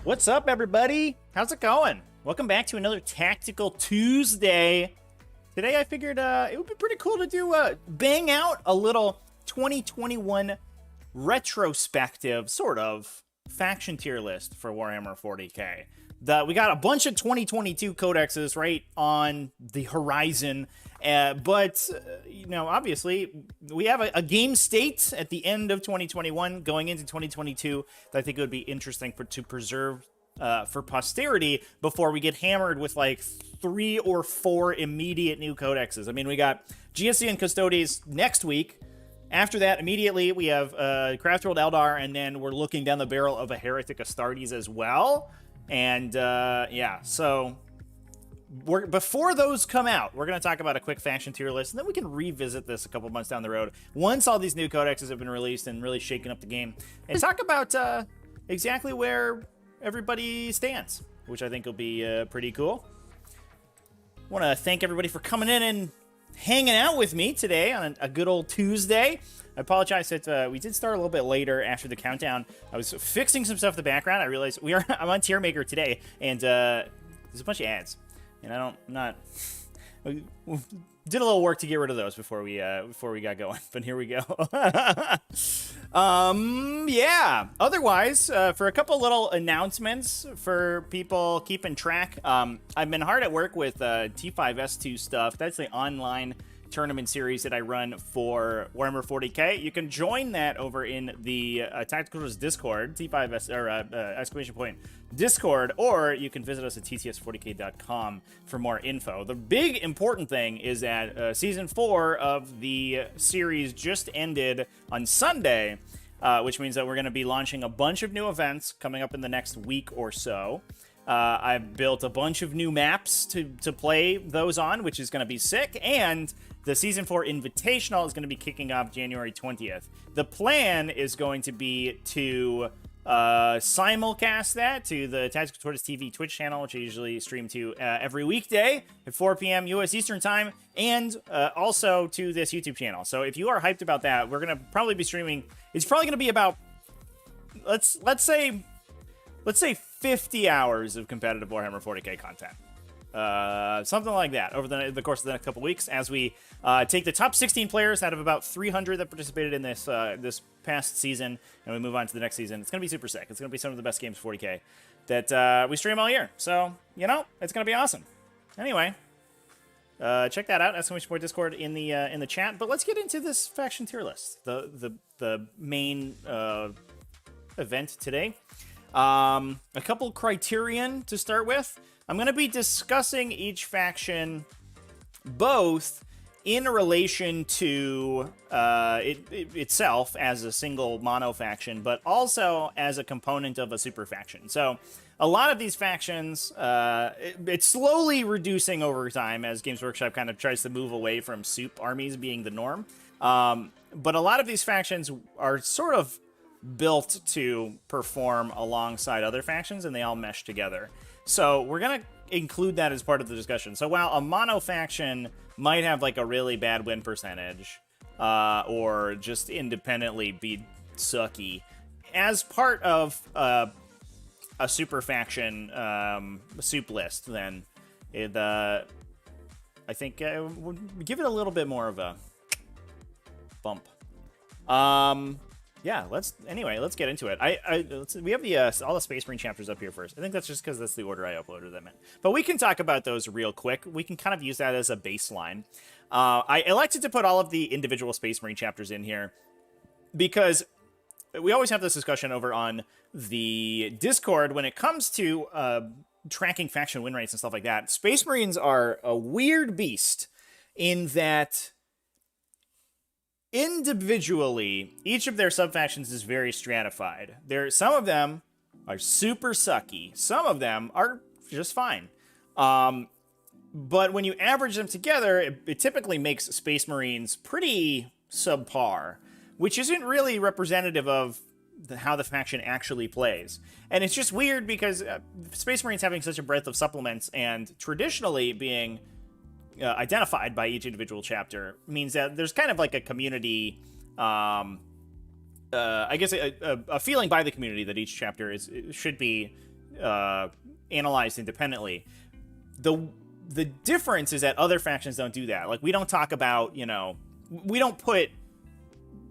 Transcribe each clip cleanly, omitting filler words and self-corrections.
What's up, everybody? How's it going? Welcome back to another Tactical Tuesday. Today I figured it would be pretty cool to do bang out a little 2021 retrospective, sort of, faction tier list for Warhammer 40k. We got a bunch of 2022 codexes right on the horizon, but you know, obviously, we have a game state at the end of 2021 going into 2022 that I think it would be interesting to preserve for posterity before we get hammered with like 3 or 4 immediate new codexes. I mean, we got GSC and Custodes next week. After that, immediately, we have Craftworld Eldar, and then we're looking down the barrel of a Heretic Astartes as well. And, yeah, so before those come out, we're going to talk about a quick faction tier list, and then we can revisit this a couple months down the road once all these new codexes have been released and really shaking up the game, and talk about exactly where everybody stands, which I think will be pretty cool. Want to thank everybody for coming in and hanging out with me today on a good old Tuesday. I apologize that we did start a little bit later after the countdown. I was fixing some stuff in the background. I realized I'm on Tier Maker today, and there's a bunch of ads, and did a little work to get rid of those before we got going, but here we go. Yeah. Otherwise, for a couple little announcements for people keeping track, I've been hard at work with T5S2 stuff. That's the online tournament series that I run for Warhammer 40k. You can join that over in the Tacticaltortoisetv Discord, T5S or exclamation point Discord, or you can visit us at tcs40k.com for more info. The big important thing is that season 4 of the series just ended on Sunday, which means that we're going to be launching a bunch of new events coming up in the next week or so. I've built a bunch of new maps to play those on, which is going to be sick, and the Season 4 Invitational is going to be kicking off January 20th. The plan is going to be to simulcast that to the Tactical TV Twitch channel, which I usually stream to every weekday at 4 p.m. U.S. Eastern Time, and also to this YouTube channel. So if you are hyped about that, we're going to probably be streaming. It's probably going to be about, let's say 50 hours of competitive Warhammer 40k content. Something like that over the course of the next couple weeks as we take the top 16 players out of about 300 that participated in this this past season, and we move on to the next season. It's going to be super sick. It's going to be some of the best games 40k that we stream all year. So, you know, it's going to be awesome. Anyway, check that out. Exclamation point Discord in the chat. But let's get into this faction tier list. The main event today. A couple criterion to start with. I'm going to be discussing each faction both in relation to itself as a single mono faction, but also as a component of a super faction. So a lot of these factions, it's slowly reducing over time as Games Workshop kind of tries to move away from soup armies being the norm. But a lot of these factions are sort of built to perform alongside other factions, and they all mesh together. So we're going to include that as part of the discussion. So while a mono faction might have like a really bad win percentage, or just independently be sucky, as part of a super faction soup list, then it, I think would give it a little bit more of a bump. Yeah, let's get into it. We have the all the Space Marine chapters up here first. I think that's just because that's the order I uploaded them in. But we can talk about those real quick. We can kind of use that as a baseline. I elected to put all of the individual Space Marine chapters in here because we always have this discussion over on the Discord when it comes to tracking faction win rates and stuff like that. Space Marines are a weird beast in that individually, each of their subfactions is very stratified. Some of them are super sucky. Some of them are just fine. But when you average them together, it typically makes Space Marines pretty subpar, which isn't really representative of how the faction actually plays. And it's just weird because Space Marines having such a breadth of supplements and traditionally being identified by each individual chapter means that there's kind of like a community, I guess a feeling by the community that each chapter should be analyzed independently. The difference is that other factions don't do that. Like, we don't talk about, we don't put,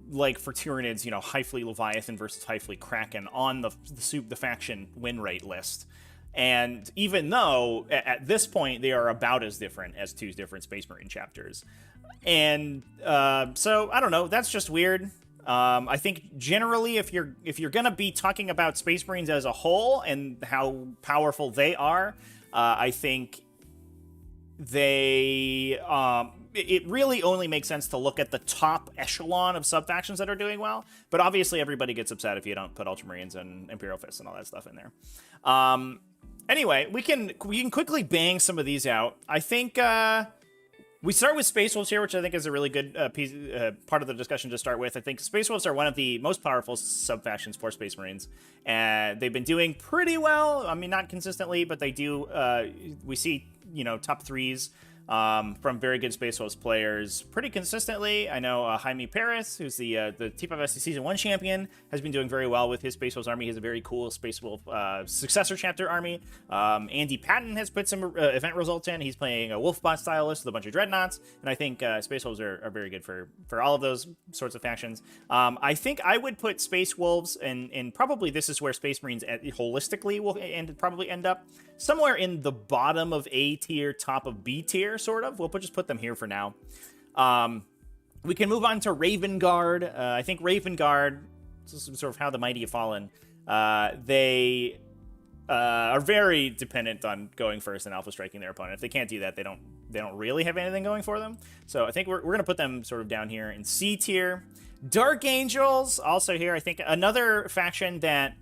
like, for Tyranids, High Fleet Leviathan versus High Fleet Kraken on the faction win rate list. And even though, at this point, they are about as different as two different Space Marine chapters. And so, I don't know, that's just weird. I think generally, if you're gonna be talking about Space Marines as a whole and how powerful they are, I think it really only makes sense to look at the top echelon of sub-factions that are doing well. But obviously, everybody gets upset if you don't put Ultramarines and Imperial Fists and all that stuff in there. Anyway, we can quickly bang some of these out. I think we start with Space Wolves here, which I think is a really good part of the discussion to start with. I think Space Wolves are one of the most powerful sub-factions for Space Marines. And they've been doing pretty well. I mean, not consistently, but they do. We see, top threes from very good Space Wolves players pretty consistently. I know Jaime Perez, who's the T5SC Season 1 champion, has been doing very well with his Space Wolves army. He has a very cool Space Wolf successor chapter army. Andy Patton has put some event results in. He's playing a Wolfbot style list with a bunch of Dreadnoughts, and I think Space Wolves are very good for all of those sorts of factions. I think I would put Space Wolves, and probably this is where Space Marines holistically will probably end up, somewhere in the bottom of A tier, top of B tier, sort of. We'll just put them here for now. We can move on to Raven Guard. I think Raven Guard, this is sort of how the mighty have fallen. They are very dependent on going first and alpha striking their opponent. If they can't do that, they don't really have anything going for them. So I think we're going to put them sort of down here in C tier. Dark Angels, also here. I think another faction that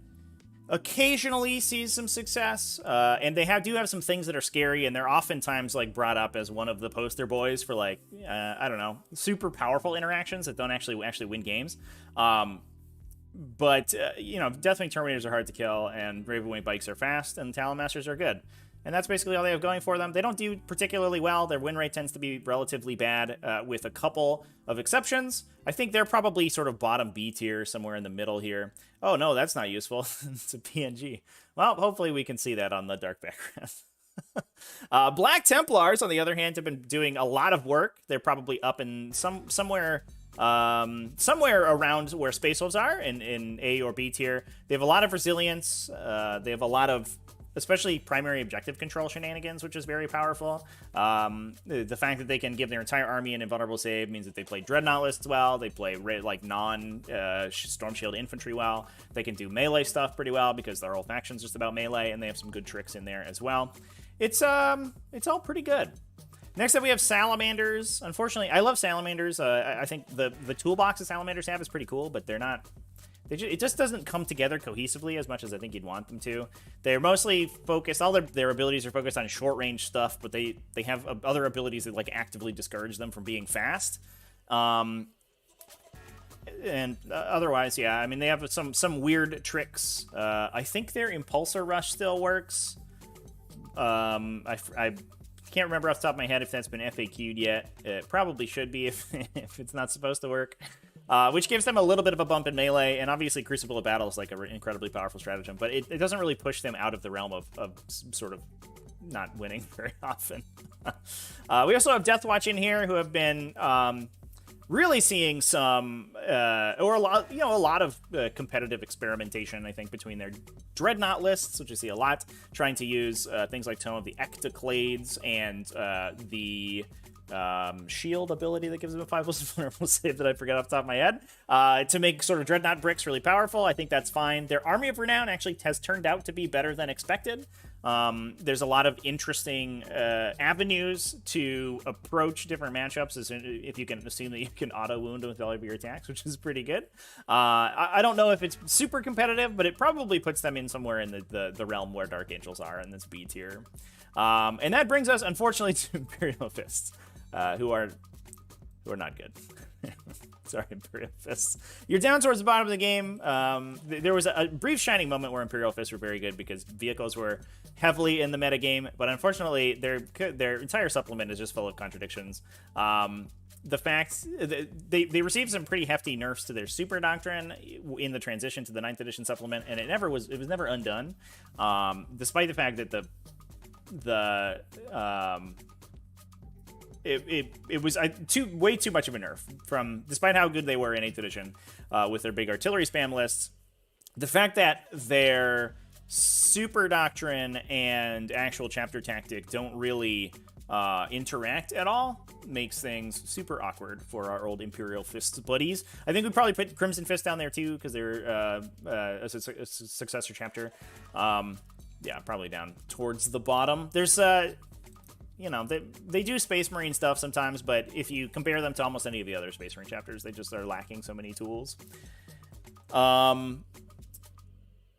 occasionally sees some success, and they do have some things that are scary, and they're oftentimes like brought up as one of the poster boys for like I don't know, super powerful interactions that don't actually win games. But definitely Terminators are hard to kill, and Ravenwing Bikes are fast, and Talon Masters are good. And that's basically all they have going for them. They don't do particularly well. Their win rate tends to be relatively bad, with a couple of exceptions. I think they're probably sort of bottom B tier, somewhere in the middle here. Oh, no, that's not useful. It's a PNG. Well, hopefully we can see that on the dark background. Black Templars, on the other hand, have been doing a lot of work. They're probably up in somewhere around where Space Wolves are, in A or B tier. They have a lot of resilience. They have a lot of especially primary objective control shenanigans, which is very powerful. The fact that they can give their entire army an invulnerable save means that they play Dreadnought lists well. They play non-Storm Shield infantry well. They can do melee stuff pretty well because their whole faction's just about melee, and they have some good tricks in there as well. It's all pretty good. Next up, we have Salamanders. Unfortunately, I love Salamanders. I think the toolbox that Salamanders have is pretty cool, but they're not... It just doesn't come together cohesively as much as I think you'd want them to. They're mostly focused, all their abilities are focused on short-range stuff, but they have other abilities that like actively discourage them from being fast. And otherwise, yeah, I mean, they have some weird tricks. I think their Impulsor Rush still works. I can't remember off the top of my head if that's been FAQ'd yet. It probably should be if it's not supposed to work. Which gives them a little bit of a bump in melee, and obviously Crucible of Battle is like an incredibly powerful stratagem, but it doesn't really push them out of the realm of sort of not winning very often. We also have Deathwatch in here, who have been really seeing some, or a lot of competitive experimentation, I think, between their Dreadnought lists, which I see a lot, trying to use things like Tome of the Ectoclades and the shield ability that gives them a 5+ vulnerable save that I forget off the top of my head, to make sort of Dreadnought bricks really powerful. I think that's fine. Their Army of Renown actually has turned out to be better than expected. There's a lot of interesting avenues to approach different matchups, if you can assume that you can auto-wound with all of your attacks, which is pretty good. I don't know if it's super competitive, but it probably puts them in somewhere in the realm where Dark Angels are in this B tier. And that brings us, unfortunately, to Imperial Fists. Who are not good. Sorry, Imperial Fists. You're down towards the bottom of the game. There was a brief shining moment where Imperial Fists were very good because vehicles were heavily in the metagame, but unfortunately, their entire supplement is just full of contradictions. The fact they received some pretty hefty nerfs to their super doctrine in the transition to the 9th edition supplement, and it was never undone, despite the fact that it was way too much of a nerf despite how good they were in 8th edition with their big artillery spam lists. The fact that their super doctrine and actual chapter tactic don't really interact at all makes things super awkward for our old Imperial Fist buddies. I think we probably put Crimson Fist down there too because they're a successor chapter. Yeah, probably down towards the bottom. There's they do Space Marine stuff sometimes, but if you compare them to almost any of the other Space Marine chapters, they just are lacking so many tools.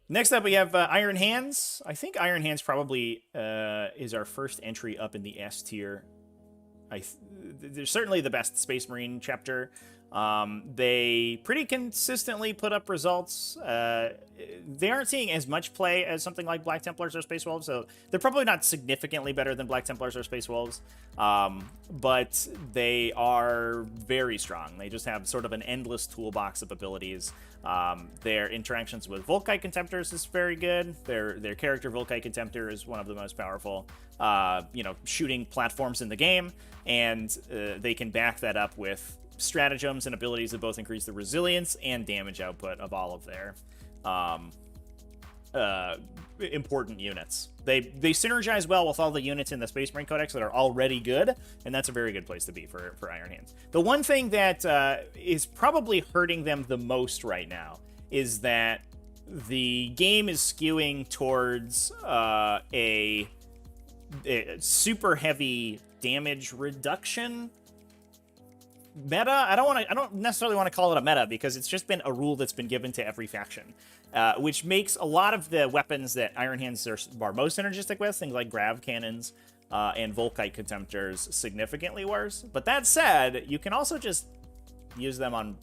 Next up, we have Iron Hands. I think Iron Hands probably is our first entry up in the S tier. They're certainly the best Space Marine chapter. They pretty consistently put up results. They aren't seeing as much play as something like Black Templars or Space Wolves, so they're probably not significantly better than Black Templars or Space Wolves, but they are very strong. They just have sort of an endless toolbox of abilities. Their interactions with Volkite Contemptors is very good. Their character Volkite Contemptor is one of the most powerful, shooting platforms in the game, and they can back that up with stratagems and abilities that both increase the resilience and damage output of all of their important units. They synergize well with all the units in the Space Marine Codex that are already good, and that's a very good place to be for Iron Hands. The one thing that is probably hurting them the most right now is that the game is skewing towards a super heavy damage reduction meta. I don't necessarily want to call it a meta because it's just been a rule that's been given to every faction, which makes a lot of the weapons that Iron Hands are most synergistic with, things like grav cannons and Volkite Contemptors, significantly worse. But that said, you can also just use them on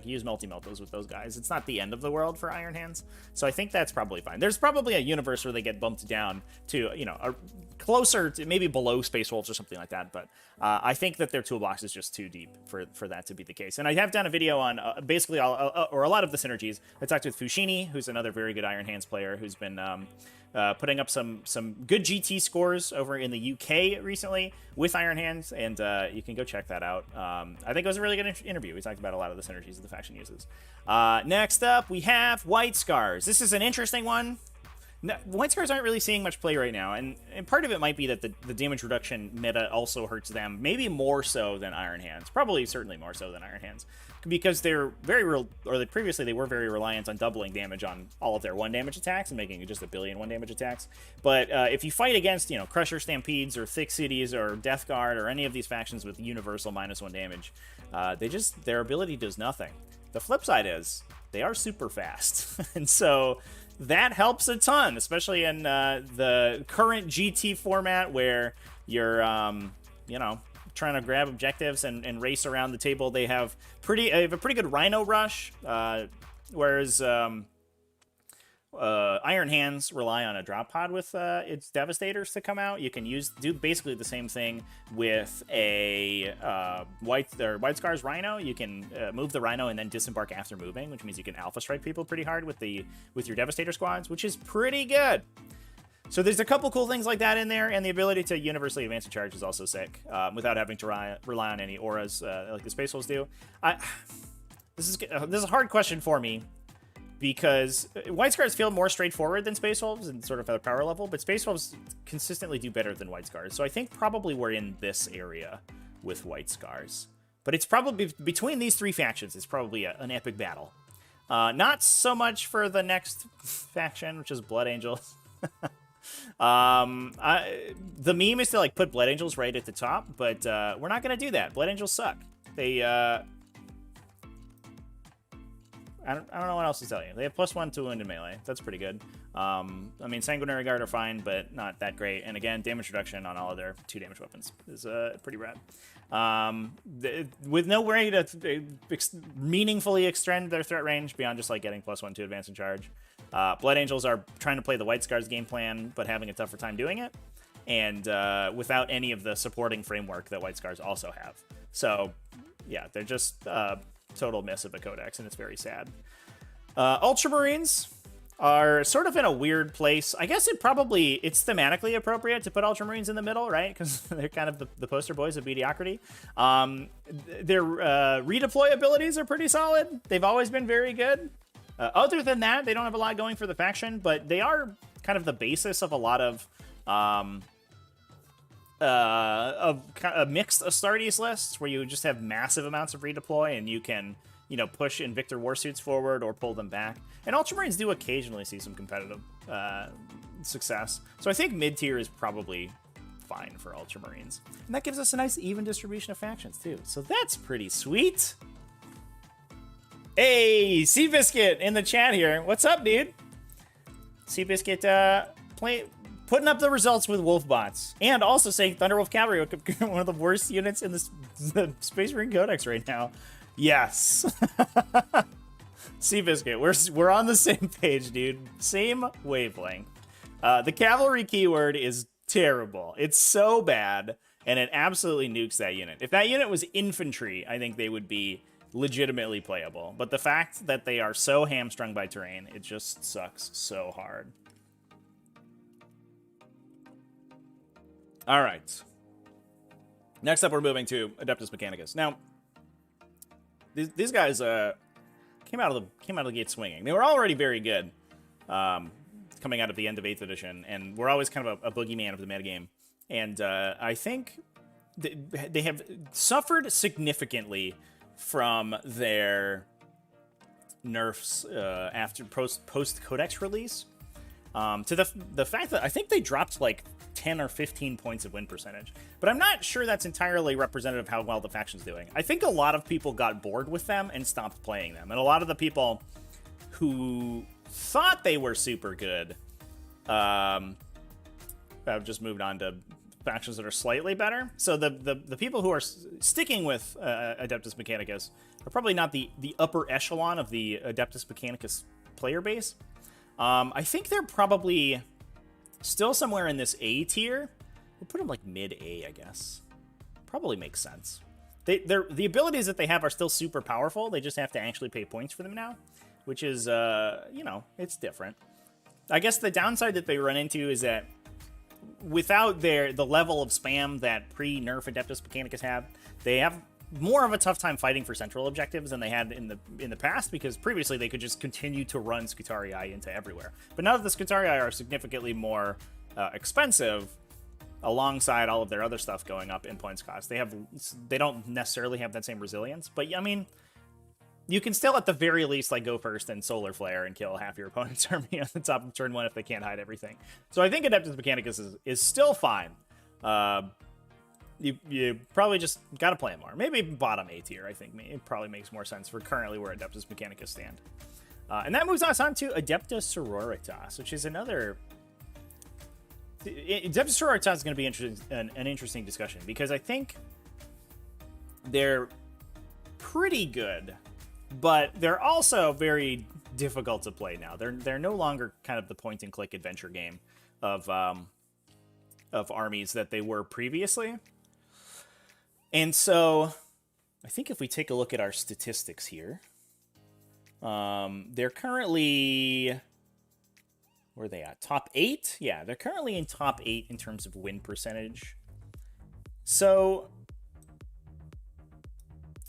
use multi-meltos with those guys. It's not the end of the world for Iron Hands, so I think that's probably fine. There's probably a universe where they get bumped down to closer to maybe below Space Wolves or something like that, but I think that their toolbox is just too deep for that to be the case. And I have done a video on basically all or a lot of the synergies. I talked with Fushini, who's another very good Iron Hands player, who's been putting up some good GT scores over in the UK recently with Iron Hands, and you can go check that out. I think it was a really good interview. We talked about a lot of the synergies that the faction uses. Next up, we have White Scars. This is an interesting one. White Scars aren't really seeing much play right now, and part of it might be that the damage reduction meta also hurts them, maybe more so than Iron Hands. Probably, certainly more so than Iron Hands, because they're previously they were very reliant on doubling damage on all of their 1 damage attacks and making it just a billion 1 damage attacks. But if you fight against, Crusher Stampedes or Thick Cities or Death Guard or any of these factions with universal -1 damage, their ability does nothing. The flip side is they are super fast, and so that helps a ton, especially in the current GT format where you're, trying to grab objectives and race around the table. They have a pretty good Rhino rush, whereas Iron Hands rely on a drop pod with its Devastators to come out. You can do basically the same thing with a White Scars Rhino. You can move the Rhino and then disembark after moving, which means you can alpha strike people pretty hard with your Devastator squads, which is pretty good. So there's a couple cool things like that in there, and the ability to universally advance a charge is also sick, without having to rely on any auras like the Space Wolves do. This is a hard question for me, because White Scars feel more straightforward than Space Wolves and sort of at a power level, but Space Wolves consistently do better than White Scars. So I think probably we're in this area with White Scars. But it's probably, between these three factions, it's probably an epic battle. Not so much for the next faction, which is Blood Angels. The meme is to put Blood Angels right at the top, but we're not going to do that. Blood Angels suck. They... I don't know what else to tell you. They have +1 to wound in melee. That's pretty good. I mean, Sanguinary Guard are fine, but not that great. And again, damage reduction on all of their 2 damage weapons is pretty rad. With no way to meaningfully extend their threat range beyond just like getting +1 to advance and charge. Blood Angels are trying to play the White Scars game plan, but having a tougher time doing it. And without any of the supporting framework that White Scars also have. So, yeah, they're just total miss of a codex, and it's very sad. Ultramarines are sort of in a weird place. I guess it's thematically appropriate to put Ultramarines in the middle, right? Because they're kind of the poster boys of mediocrity. Their redeploy abilities are pretty solid. They've always been very good. Other than that, they don't have a lot going for the faction, but they are kind of the basis of a lot of mixed Astartes lists where you just have massive amounts of redeploy and you can, push Invictor Warsuits forward or pull them back. And Ultramarines do occasionally see some competitive success. So I think mid-tier is probably fine for Ultramarines. And that gives us a nice even distribution of factions too. So that's pretty sweet. Hey, Seabiscuit in the chat here. What's up, dude? Seabiscuit putting up the results with wolf bots, and also saying Thunderwolf Cavalry, one of the worst units in the Space Marine Codex right now. Yes. Seabiscuit, we're on the same page, dude. Same wavelength. The cavalry keyword is terrible. It's so bad, and it absolutely nukes that unit. If that unit was infantry, I think they would be legitimately playable. But the fact that they are so hamstrung by terrain, it just sucks so hard. All right. Next up, we're moving to Adeptus Mechanicus. Now, these guys came out of the gate swinging. They were already very good coming out of the end of 8th edition, and were always kind of a boogeyman of the metagame. And I think they have suffered significantly from their nerfs after post Codex release. To the fact that I think they dropped like 10 or 15 points of win percentage. But I'm not sure that's entirely representative of how well the faction's doing. I think a lot of people got bored with them and stopped playing them. And a lot of the people who thought they were super good have just moved on to factions that are slightly better. So the people who are sticking with Adeptus Mechanicus are probably not the upper echelon of the Adeptus Mechanicus player base. I think they're probably still somewhere in this A tier. We'll put them like mid-A, I guess. Probably makes sense. The abilities that they have are still super powerful. They just have to actually pay points for them now, which is, it's different. I guess the downside that they run into is that without the level of spam that pre-nerf Adeptus Mechanicus have, they have more of a tough time fighting for central objectives than they had in the past, because previously they could just continue to run Scutarii into everywhere. But now that the Scutarii are significantly more expensive, alongside all of their other stuff going up in points cost, they don't necessarily have that same resilience. But I mean, you can still at the very least like go first and Solar Flare and kill half your opponent's army on the top of turn 1 if they can't hide everything. So I think Adeptus Mechanicus is still fine. You probably just got to play it more. Maybe bottom A tier, I think. It probably makes more sense for currently where Adeptus Mechanicus stand. And that moves us on to Adeptus Sororitas, which is another... Adeptus Sororitas is going to be an interesting discussion, because I think they're pretty good, but they're also very difficult to play now. They're no longer kind of the point-and-click adventure game of armies that they were previously. And so I think if we take a look at our statistics here, they're currently... Where are they at? Top 8? Yeah, they're currently in top 8 in terms of win percentage. So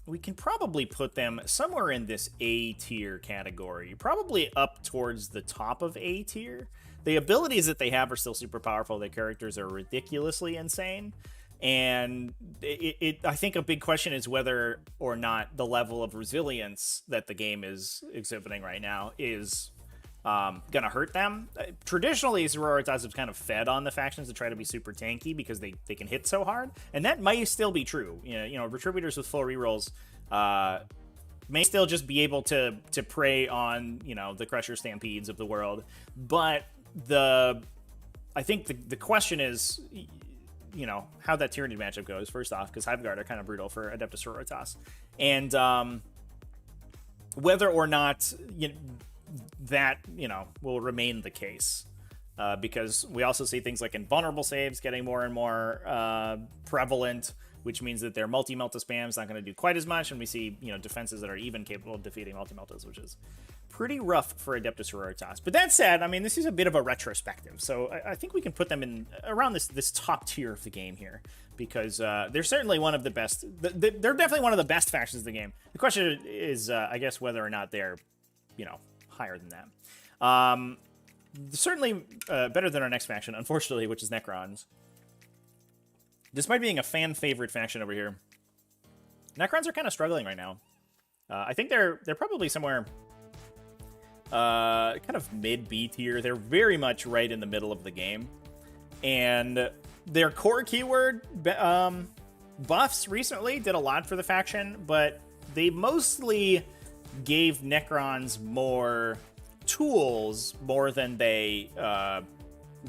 we can probably put them somewhere in this A tier category, probably up towards the top of A tier. The abilities that they have are still super powerful. Their characters are ridiculously insane. And I think a big question is whether or not the level of resilience that the game is exhibiting right now is gonna hurt them. Traditionally, Sororitas have kind of fed on the factions to try to be super tanky because they can hit so hard, and that might still be true. Retributors with full rerolls may still just be able to prey on, you know, the Crusher Stampedes of the world. But I think the question is, you know, how that Tyranid matchup goes, first off, because Hiveguard are kind of brutal for Adeptus Sororitas. And whether or not that, you know, will remain the case. Because we also see things like invulnerable saves getting more and more prevalent, which means that their multi-melta spam is not going to do quite as much, and we see, you know, defenses that are even capable of defeating multi-meltas, which is pretty rough for Adeptus Sororitas. But that said, I mean, this is a bit of a retrospective, so I think we can put them in around this top tier of the game here, because they're certainly one of the best. They're definitely one of the best factions of the game. The question is, I guess, whether or not they're, you know, higher than that. Certainly better than our next faction, unfortunately, which is Necrons. Despite being a fan-favorite faction over here, Necrons are kind of struggling right now. I think they're probably somewhere kind of mid-B tier. They're very much right in the middle of the game. And their core keyword buffs recently did a lot for the faction, but they mostly gave Necrons more tools more than they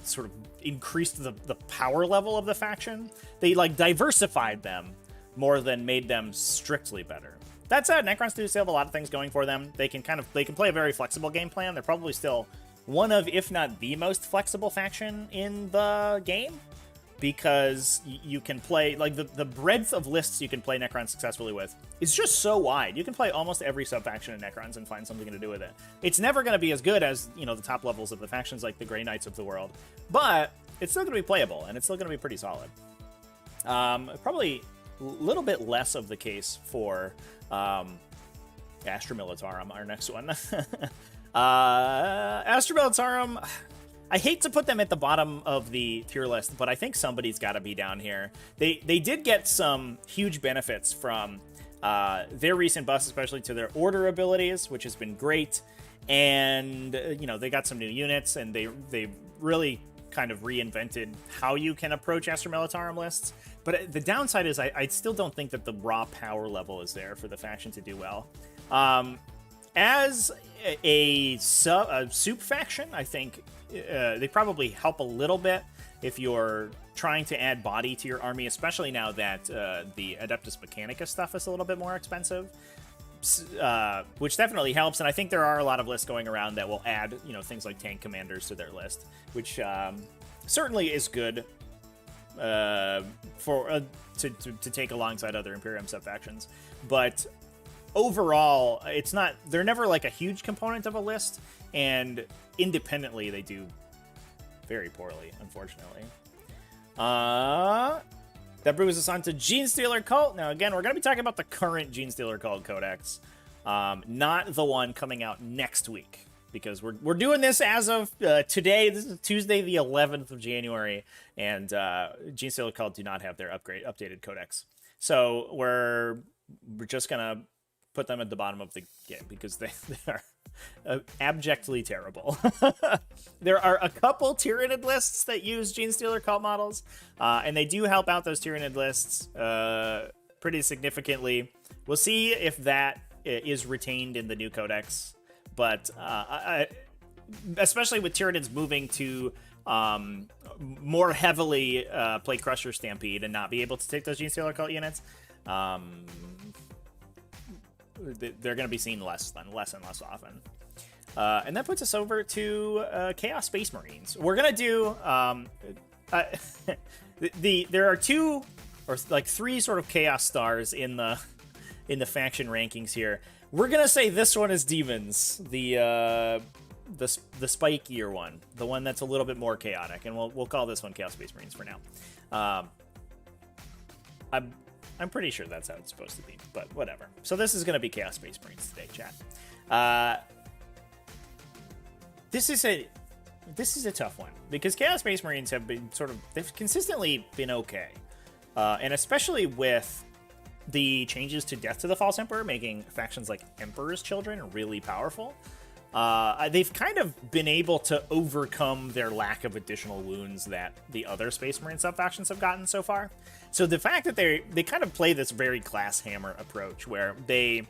sort of increased the power level of the faction. They like diversified them more than made them strictly better. That said, Necrons do still have a lot of things going for them. They can play a very flexible game plan. They're probably still one of, if not the most flexible faction in the game, because you can play, like, the breadth of lists you can play Necrons successfully with is just so wide. You can play almost every sub-faction in Necrons and find something to do with it. It's never going to be as good as, you know, the top levels of the factions like the Grey Knights of the world, but it's still going to be playable, and it's still going to be pretty solid. Probably a little bit less of the case for Astra Militarum, our next one. Astra Militarum, I hate to put them at the bottom of the tier list, but I think somebody's got to be down here. They did get some huge benefits from their recent buffs, especially to their order abilities, which has been great. And, you know, they got some new units, and they really kind of reinvented how you can approach Astra Militarum lists. But the downside is I still don't think that the raw power level is there for the faction to do well. As a soup faction, I think they probably help a little bit if you're trying to add body to your army, especially now that the Adeptus Mechanica stuff is a little bit more expensive, which definitely helps. And I think there are a lot of lists going around that will add, you know, things like tank commanders to their list, which certainly is good for to take alongside other Imperium sub-factions. But overall, they're never like a huge component of a list, and independently they do very poorly, unfortunately. That brings us on to Genestealer Cult. Now, again, we're going to be talking about the current Genestealer Cult Codex, not the one coming out next week, because we're doing this as of today. This is Tuesday, the 11th of January, and Genestealer Cult do not have their updated codex. So we're just going to put them at the bottom of the game because they are abjectly terrible. There are a couple Tyranid lists that use Genestealer Cult models, and they do help out those Tyranid lists pretty significantly. We'll see if that is retained in the new codex, but especially with Tyranids moving to more heavily play Crusher Stampede and not be able to take those Genestealer Cult units, they're going to be seen less and less often. And that puts us over to Chaos Space Marines. We're going to do... there are two or like three sort of Chaos Stars in the faction rankings here. We're going to say this one is Demons, the spikier one, the one that's a little bit more chaotic, and we'll call this one Chaos Space Marines for now. I'm pretty sure that's how it's supposed to be, but whatever. So this is going to be Chaos Space Marines today, chat. This is a tough one, because Chaos Space Marines have been they've consistently been okay. And especially with the changes to Death to the False Emperor, making factions like Emperor's Children really powerful, they've kind of been able to overcome their lack of additional wounds that the other Space Marine sub-factions have gotten so far. So the fact that they kind of play this very class hammer approach, where they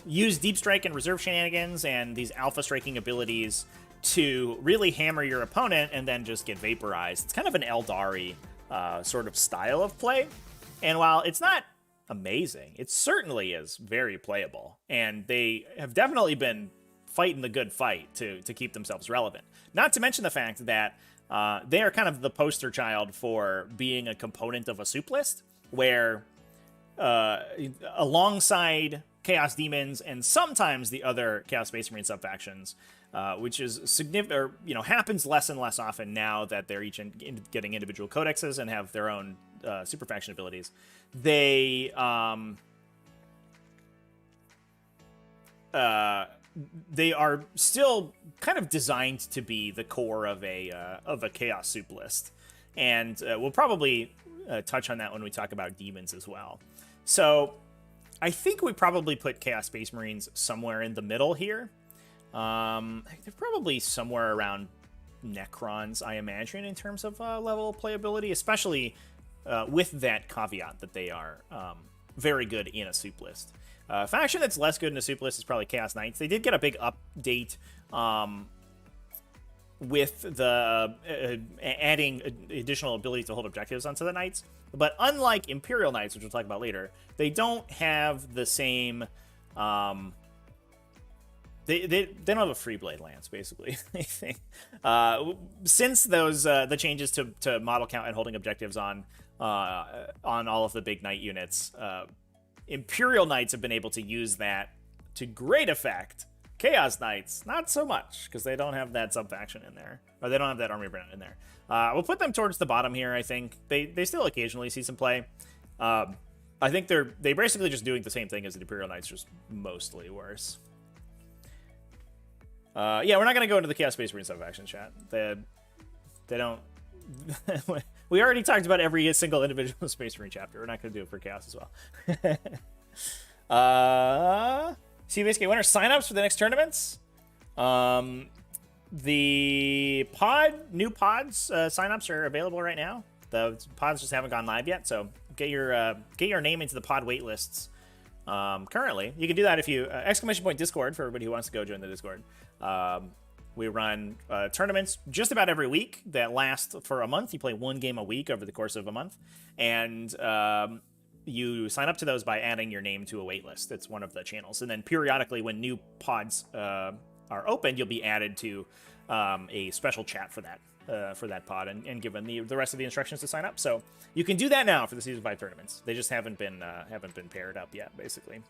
use Deep Strike and Reserve Shenanigans and these Alpha Striking abilities to really hammer your opponent and then just get vaporized. It's kind of an Eldari sort of style of play. And while it's not amazing, it certainly is very playable. And they have definitely been fighting the good fight to keep themselves relevant. Not to mention the fact that they are kind of the poster child for being a component of a soup list, where alongside Chaos Demons and sometimes the other Chaos Space Marine subfactions, which is significant, or happens less and less often now that they're each getting individual codexes and have their own super faction abilities. They are still kind of designed to be the core of a chaos soup list, and we'll probably touch on that when we talk about demons as well. So I think we probably put Chaos Space Marines somewhere in the middle here. They're probably somewhere around Necrons, I imagine, in terms of level of playability, especially with that caveat that they are very good in a soup list. Faction that's less good in a soup list is probably Chaos Knights. They did get a big update with the adding additional ability to hold objectives onto the Knights. But unlike Imperial Knights, which we'll talk about later, they don't have the same... They don't have a free blade lance, basically. I think since those the changes to model count and holding objectives on all of the big knight units, Imperial Knights have been able to use that to great effect. Chaos Knights, not so much, because they don't have that subfaction in there, or they don't have that army brand in there. We'll put them towards the bottom here. I think they still occasionally see some play. I think they're basically just doing the same thing as the Imperial Knights, just mostly worse. Yeah, we're not going to go into the Chaos Space Marine subfaction chat. They don't... We already talked about every single individual Space Marine chapter. We're not going to do it for Chaos as well. CBSK winner signups for the next tournaments. The new pods signups are available right now. The pods just haven't gone live yet, so get your name into the pod wait lists. Currently, you can do that if you !Discord for everybody who wants to go join the Discord. We run tournaments just about every week that last for a month. You play one game a week over the course of a month, and you sign up to those by adding your name to a wait list. It's one of the channels, and then periodically when new pods are opened, you'll be added to a special chat for that pod and given the rest of the instructions to sign up. So you can do that now for the Season 5 tournaments. They just haven't been paired up yet, basically.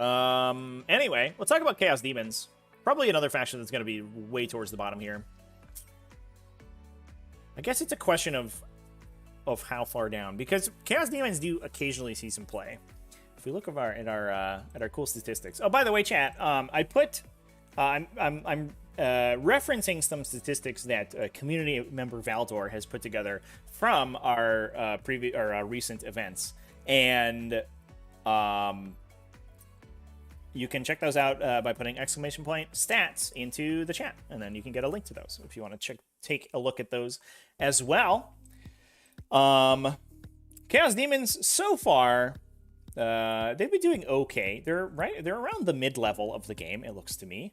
Anyway, we'll talk about Chaos Demons. Probably another faction that's going to be way towards the bottom here. I guess it's a question of how far down, because Chaos Demons do occasionally see some play. If we look at our cool statistics. Oh, by the way, chat, I'm referencing some statistics that community member Valdor has put together from our recent events, and you can check those out by putting !stats into the chat, and then you can get a link to those if you want to take a look at those as well. Chaos Demons so far, they've been doing okay. They're around the mid-level of the game, it looks to me.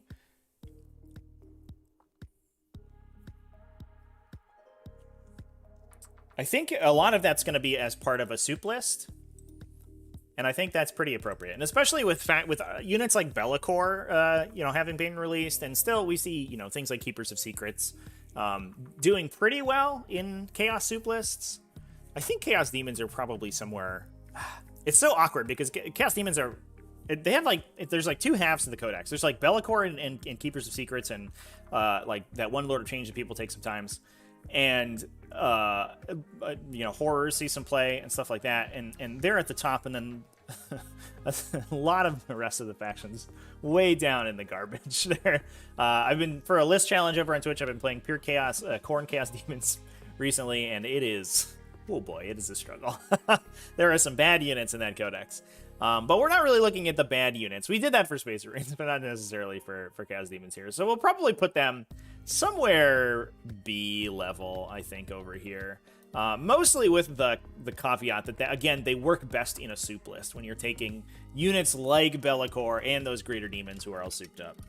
I think a lot of that's going to be as part of a soup list, and I think that's pretty appropriate. And especially with units like Be'lakor, having been released, and still we see things like Keepers of Secrets doing pretty well in Chaos soup lists. I think Chaos Demons are probably somewhere. It's so awkward because Chaos Demons are. They have there's two halves to the codex. There's like Be'lakor and Keepers of Secrets, and like that one Lord of Change that people take sometimes, and horrors see some play and stuff like that, and they're at the top, and then a lot of the rest of the factions way down in the garbage there. I've been, for a list challenge over on Twitch, I've been playing pure chaos Khorne Chaos Demons recently, and it is, oh boy, it is a struggle. There are some bad units in that codex. But we're not really looking at the bad units. We did that for Space Marines, but not necessarily for Chaos Demons here. So we'll probably put them somewhere B level, I think, over here. Mostly with the caveat that, again, they work best in a soup list when you're taking units like Be'lakor and those Greater Demons who are all souped up,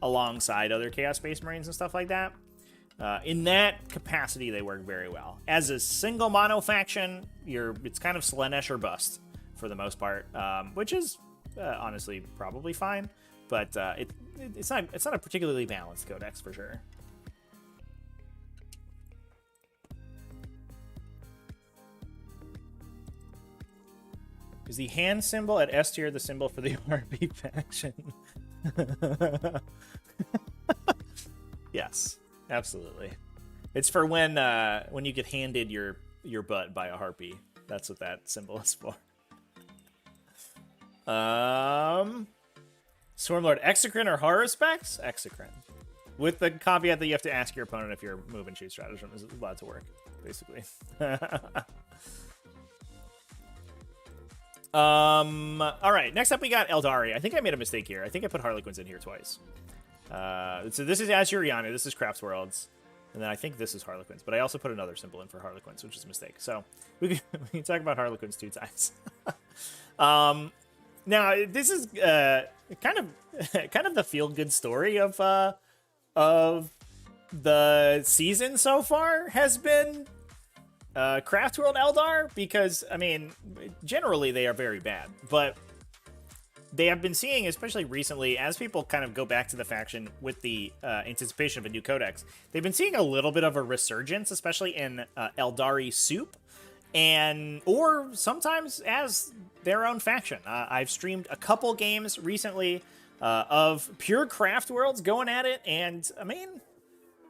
alongside other Chaos Space Marines and stuff like that. In that capacity, they work very well. As a single mono faction, it's kind of Slaanesh or bust for the most part, which is honestly probably fine, but it's not a particularly balanced codex for sure. Is the hand symbol at S tier the symbol for the RP faction? Yes, absolutely. It's for when you get handed your butt by a harpy. That's what that symbol is for. Swarmlord Exocrine or Horror Specs? Exocrine. With the caveat that you have to ask your opponent if your move and shoot stratagem is allowed to work, basically. All right, next up we got Eldari. I think I made a mistake here. I think I put Harlequins in here twice. So this is Azuriana, this is Crafts Worlds, and then I think this is Harlequins, but I also put another symbol in for Harlequins, which is a mistake. So we can talk about Harlequins 2 times. Now this is kind of the feel-good story of the season so far has been Craft World Eldar, because, I mean, generally they are very bad, but they have been seeing, especially recently, as people kind of go back to the faction with the anticipation of a new codex, they've been seeing a little bit of a resurgence, especially in Eldari soup, or sometimes as their own faction. I've streamed a couple games recently of pure Craft Worlds going at it, and, I mean,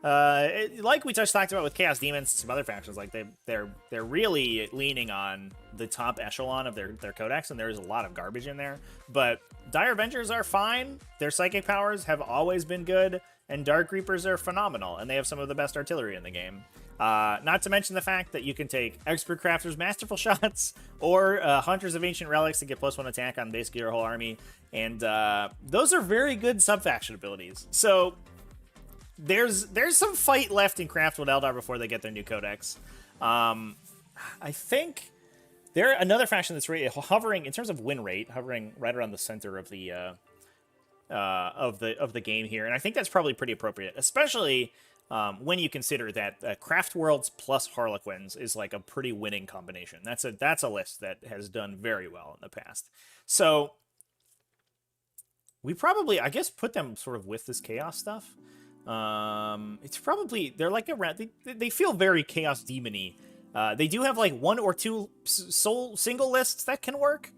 like we just talked about with Chaos Demons and some other factions, like they're really leaning on the top echelon of their codex, and there's a lot of garbage in there. But Dire Avengers are fine. Their psychic powers have always been good, and Dark Reapers are phenomenal, and they have some of the best artillery in the game. Not to mention the fact that you can take Expert Crafters Masterful Shots or Hunters of Ancient Relics to get +1 attack on basically your whole army, and those are very good sub-faction abilities. So there's some fight left in Craft World Eldar before they get their new codex. I think they're another faction that's really hovering in terms of win rate, hovering right around the center of the game here, and I think that's probably pretty appropriate, especially when you consider that Craft Worlds plus Harlequins is like a pretty winning combination. That's a list that has done very well in the past. So we probably, I guess, put them sort of with this chaos stuff. It's probably, they're like they feel very Chaos Demon-y. They do have like 1 or 2 single lists that can work.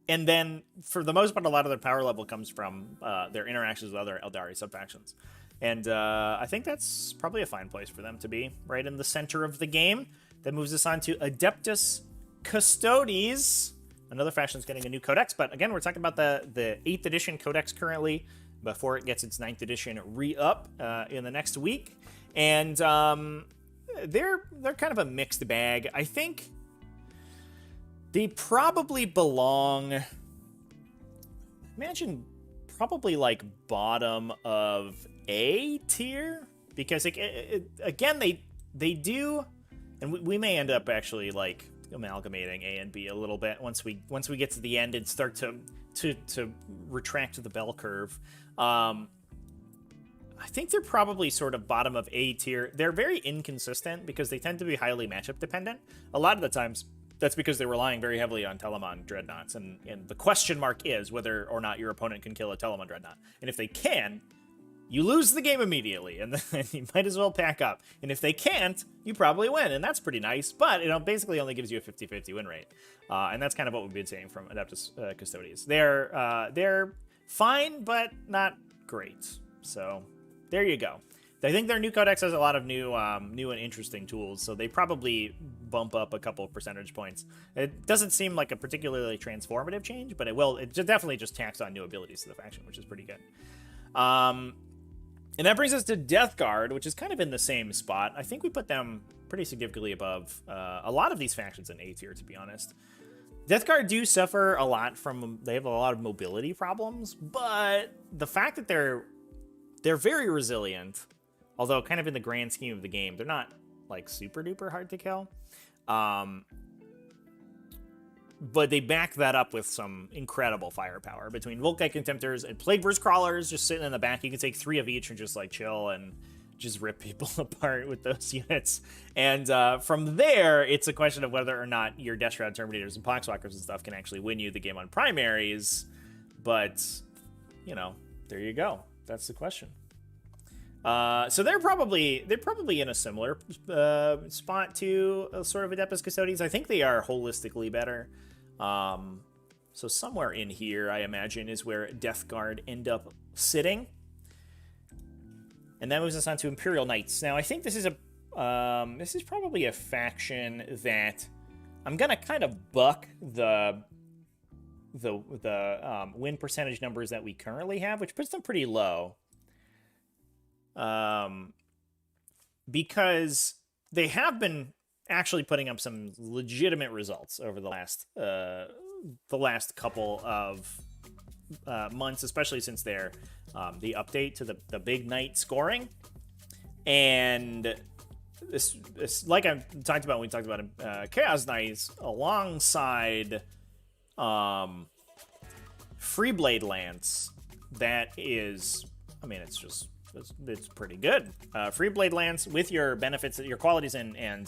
And then for the most part, a lot of their power level comes from their interactions with other Eldari subfactions. And I think that's probably a fine place for them to be, right in the center of the game. That moves us on to Adeptus Cthulhu. Another faction is getting a new codex, but again, we're talking about the 8th edition codex currently, before it gets its 9th edition re-up in the next week. And they're kind of a mixed bag. I think they probably belong, imagine, probably like bottom of A tier, because again, they do, and we may end up actually like amalgamating A and B a little bit once we get to the end and start to retract the bell curve. I think they're probably sort of bottom of A tier. They're very inconsistent because they tend to be highly matchup dependent. A lot of the times that's because they're relying very heavily on Telemon Dreadnoughts, and the question mark is whether or not your opponent can kill a Telemon Dreadnought. And if they can, you lose the game immediately, and then you might as well pack up. And if they can't, you probably win, and that's pretty nice, but it basically only gives you a 50-50 win rate. And that's kind of what we've been seeing from Adeptus Cthulhu. They're fine, but not great. So there you go. I think their new codex has a lot of new and interesting tools, so they probably bump up a couple of percentage points. It doesn't seem like a particularly transformative change, but it definitely just tacks on new abilities to the faction, which is pretty good. And that brings us to Death Guard, which is kind of in the same spot. I think we put them pretty significantly above a lot of these factions in A tier, to be honest. Death Guard do suffer a lot from, they have a lot of mobility problems, but the fact that they're very resilient, Although kind of in the grand scheme of the game, they're not like super duper hard to kill. But they back that up with some incredible firepower between Volkite Contemptors and Plague Burst Crawlers just sitting in the back. You can take 3 of each and just like chill and just rip people apart with those units. And from there, it's a question of whether or not your Death Shroud Terminators and Poxwalkers and stuff can actually win you the game on primaries. But, you know, there you go. That's the question. So they're probably in a similar spot to sort of Adeptus Custodes. I think they are holistically better. So somewhere in here, I imagine, is where Death Guard end up sitting. And that moves us on to Imperial Knights. Now, I think this is probably a faction that I'm gonna kind of buck the win percentage numbers that we currently have, which puts them pretty low. Because they have been actually putting up some legitimate results over the last couple of months, especially since the update to the big knight scoring. And this like I talked about when we talked about Chaos Knights, alongside Freeblade Lance, that is, I mean, it's pretty good. Freeblade Lance with your benefits, your qualities and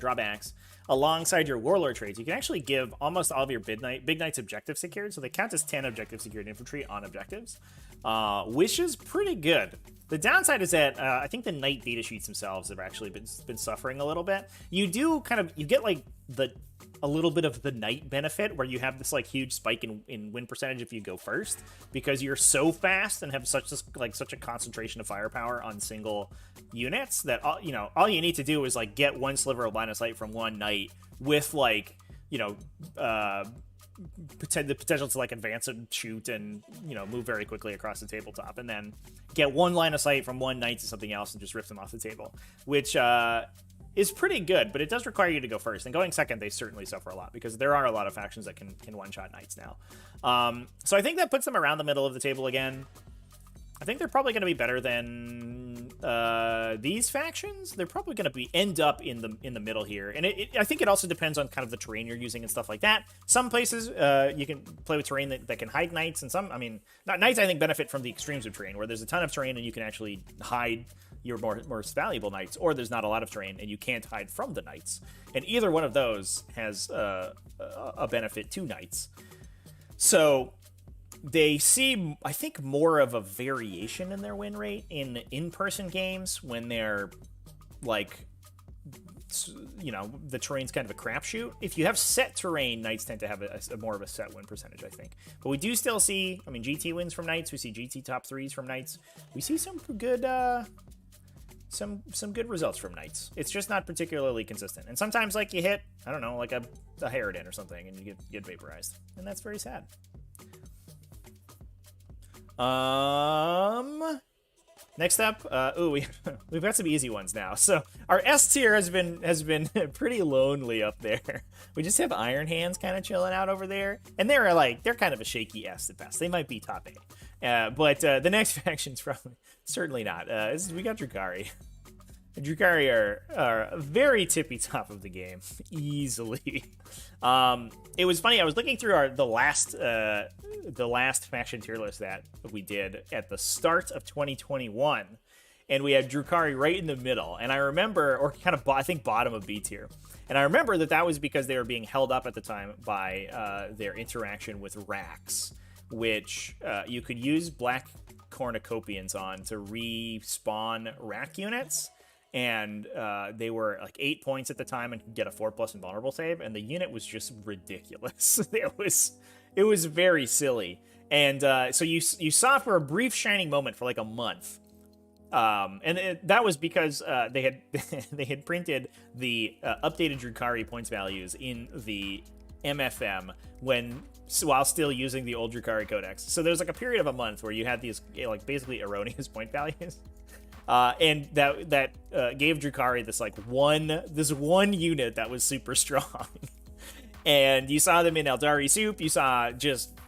drawbacks, alongside your Warlord traits, you can actually give almost all of your Big Knights objectives secured, so they count as 10 objective secured infantry on objectives, which is pretty good. The downside is that I think the Knight data sheets themselves have actually been suffering a little bit. You get like a little bit of the Knight benefit where you have this like huge spike in win percentage if you go first, because you're so fast and have such a concentration of firepower on single units that all you need to do is like get one sliver of line of sight from one Knight with like, the potential to like advance and shoot and move very quickly across the tabletop, and then get one line of sight from one Knight to something else and just rip them off the table, which is pretty good, but it does require you to go first. And going second, they certainly suffer a lot, because there are a lot of factions that can one-shot Knights now. So I think that puts them around the middle of the table again. I think they're probably going to be better than these factions. They're probably going to end up in the middle here, and I think it also depends on kind of the terrain you're using and stuff like that. Some places you can play with terrain that can hide Knights, and some, I mean, not Knights, I think benefit from the extremes of terrain, where there's a ton of terrain and you can actually hide your most valuable Knights, or there's not a lot of terrain and you can't hide from the Knights. And either one of those has a benefit to Knights. So they see, I think, more of a variation in their win rate in in-person games when they're like, the terrain's kind of a crapshoot. If you have set terrain, Knights tend to have a more of a set win percentage, I think. But we do still see, I mean, GT wins from Knights. We see GT top 3s from Knights. We see some good some good results from Knights. It's just not particularly consistent. And sometimes, like, you hit, I don't know, like a Harridan or something, and you get vaporized. And that's very sad. Next up, we've got some easy ones now. So our S tier has been pretty lonely up there. We just have Iron Hands kind of chilling out over there, and they're kind of a shaky S at best. They might be top 8, but the next faction's probably certainly not. We got Drukari. Drukari are very tippy top of the game, easily. It was funny. I was looking through the last faction tier list that we did at the start of 2021, and we had Drukari right in the middle. And I remember, or kind of I think bottom of B tier. And I remember that was because they were being held up at the time by their interaction with Rax, which you could use Black Cornucopians on to respawn Rack units. And they were like 8 points at the time and could get a 4+ invulnerable save, and the unit was just ridiculous. It was very silly. And so you saw for a brief shining moment for like a month. That was because they had printed the updated Drukari points values in the MFM while still using the old Drukari Codex. So there's like a period of a month where you had these like basically erroneous point values. And that gave Drukari this one unit that was super strong. And you saw them in Eldari Soup. You saw just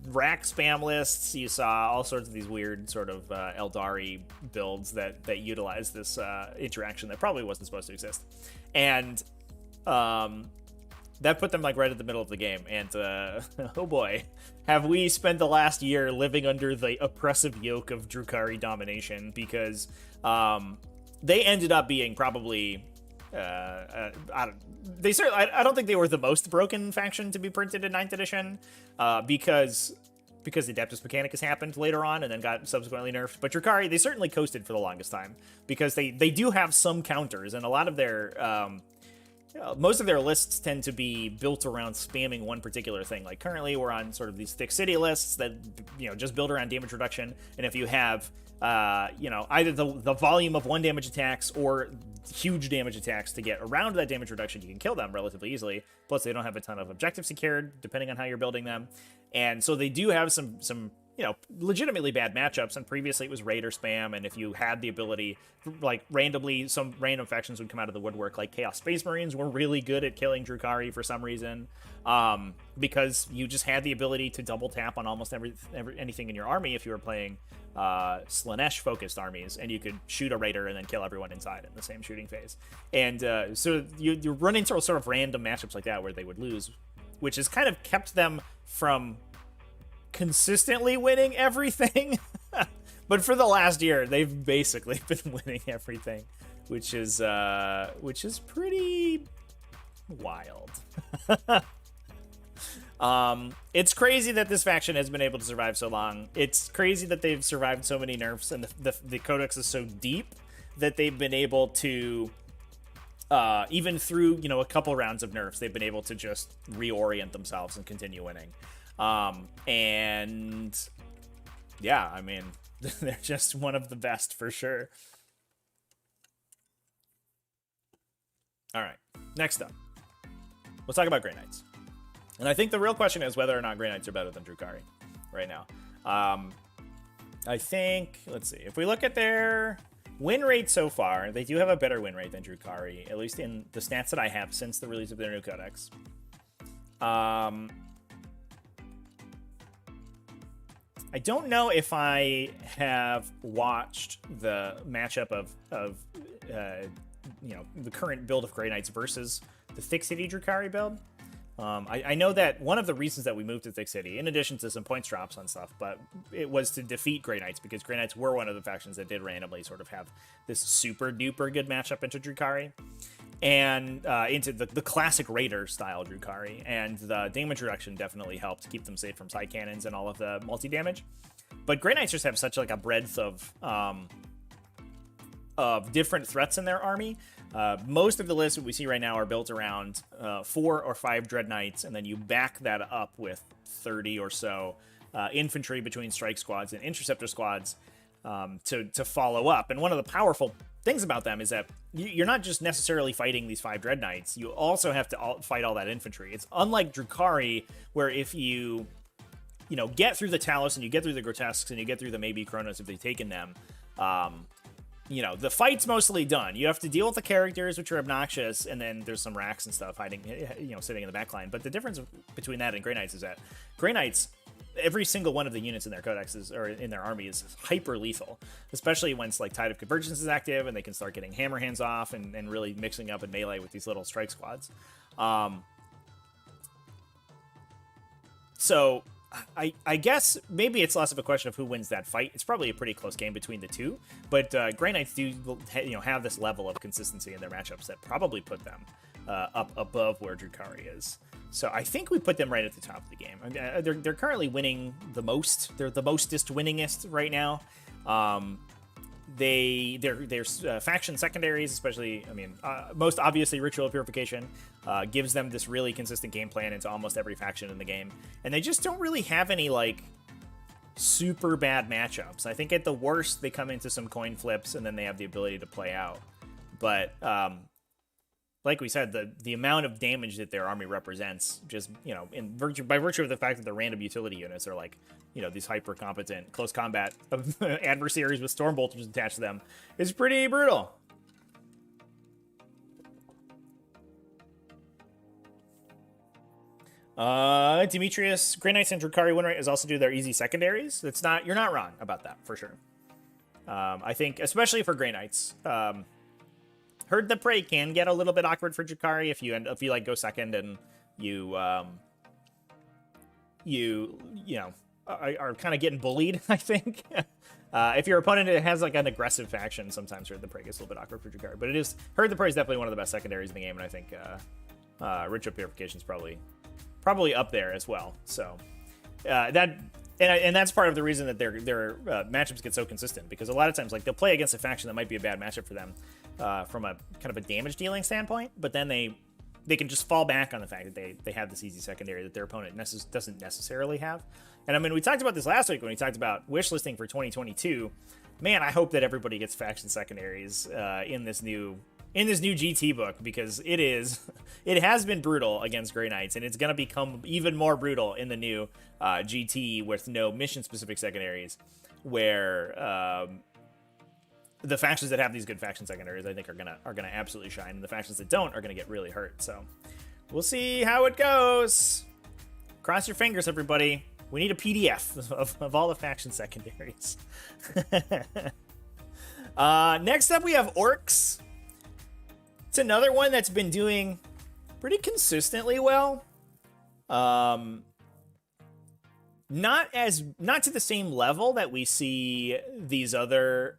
rack spam lists. You saw all sorts of these weird sort of Eldari builds that utilize this interaction that probably wasn't supposed to exist, and that put them like right at the middle of the game. And oh boy, have we spent the last year living under the oppressive yoke of Drukari domination, because they ended up being probably I don't think they were the most broken faction to be printed in 9th edition, because the Adeptus Mechanicus happened later on and then got subsequently nerfed. But Drukari, they certainly coasted for the longest time, because they do have some counters, and a lot of their most of their lists tend to be built around spamming one particular thing. Like currently we're on sort of these thick city lists that, just build around damage reduction. And if you have, either the volume of 1 damage attacks or huge damage attacks to get around that damage reduction, you can kill them relatively easily. Plus they don't have a ton of objectives secured, depending on how you're building them. And so they do have some legitimately bad matchups, and previously it was Raider spam, and if you had the ability, like randomly, some random factions would come out of the woodwork, like Chaos Space Marines were really good at killing Drukari for some reason, because you just had the ability to double tap on almost anything in your army if you were playing Slaanesh-focused armies, and you could shoot a Raider and then kill everyone inside in the same shooting phase. And so you run into sort of random matchups like that where they would lose, which has kind of kept them from consistently winning everything. But for the last year they've basically been winning everything, which is pretty wild. It's crazy that this faction has been able to survive so long. It's crazy that they've survived so many nerfs, and the codex is so deep that they've been able to even through a couple rounds of nerfs, they've been able to just reorient themselves and continue winning. And yeah, I mean, they're just one of the best for sure. All right, next up, let's talk about Grey Knights. And I think the real question is whether or not Grey Knights are better than Drukari right now. I think, let's see, if we look at their win rate so far, they do have a better win rate than Drukari, at least in the stats that I have since the release of their new codex. I don't know if I have watched the matchup of the current build of Grey Knights versus the Thick City Drukari build. I know that one of the reasons that we moved to Thick City, in addition to some points drops on stuff, but it was to defeat Grey Knights, because Grey Knights were one of the factions that did randomly sort of have this super duper good matchup into Drukari, and into the classic Raider style Drukari, and the damage reduction definitely helped keep them safe from side cannons and all of the multi-damage. But Grey Knights just have such like a breadth of different threats in their army. Most of the lists that we see right now are built around 4 or 5 Dread Knights, and then you back that up with 30 or so infantry between strike squads and interceptor squads to follow up. And one of the powerful things about them is that you're not just necessarily fighting these 5 Dread Knights, you also have to fight all that infantry. It's unlike Drukari, where if you get through the Talus and you get through the Grotesques and you get through the maybe Chronos if they've taken them, the fight's mostly done. You have to deal with the characters, which are obnoxious, and then there's some racks and stuff hiding, sitting in the back line. But the difference between that and Grey Knights is that Grey Knights, every single one of the units in their codexes or in their army is hyper lethal, especially once like Tide of Convergence is active and they can start getting hammer hands off and really mixing up in melee with these little strike squads. So I guess maybe it's less of a question of who wins that fight. It's probably a pretty close game between the two, but Grey Knights do have this level of consistency in their matchups that probably put them up above where Drukari is. So I think we put them right at the top of the game. They're currently winning the most. They're the mostest winningest right now. Their faction secondaries, especially, most obviously Ritual Purification, gives them this really consistent game plan into almost every faction in the game, and they just don't really have any like super bad matchups. I think at the worst they come into some coin flips and then they have the ability to play out. But like we said, the amount of damage that their army represents, just by virtue of the fact that the random utility units are like these hyper competent close combat adversaries with storm bolters attached to them, is pretty brutal. Demetrius, Grey Knights and Drukari win rate is also due to their easy secondaries. You're not wrong about that, for sure. I think, especially for Grey Knights, Herd the Prey can get a little bit awkward for Drukari if you like go second and you are kind of getting bullied, I think. If your opponent has like an aggressive faction, sometimes Herd the Prey gets a little bit awkward for Drukari. But Herd the Prey is definitely one of the best secondaries in the game, and I think Ritual Purification is probably up there as well. So that's part of the reason that their matchups get so consistent, because a lot of times like they'll play against a faction that might be a bad matchup for them from a kind of a damage dealing standpoint, but then they can just fall back on the fact that they have this easy secondary that their opponent doesn't necessarily have. And I mean, we talked about this last week when we talked about wish listing for 2022. Man, I hope that everybody gets faction secondaries in this new GT book, because it has been brutal against Grey Knights, and it's going to become even more brutal in the new GT with no mission-specific secondaries, where the factions that have these good faction secondaries, I think, are gonna absolutely shine, and the factions that don't are gonna get really hurt. So we'll see how it goes. Cross your fingers, everybody. We need a PDF of all the faction secondaries. Next up, we have Orcs. It's another one that's been doing pretty consistently well. Not to the same level that we see these other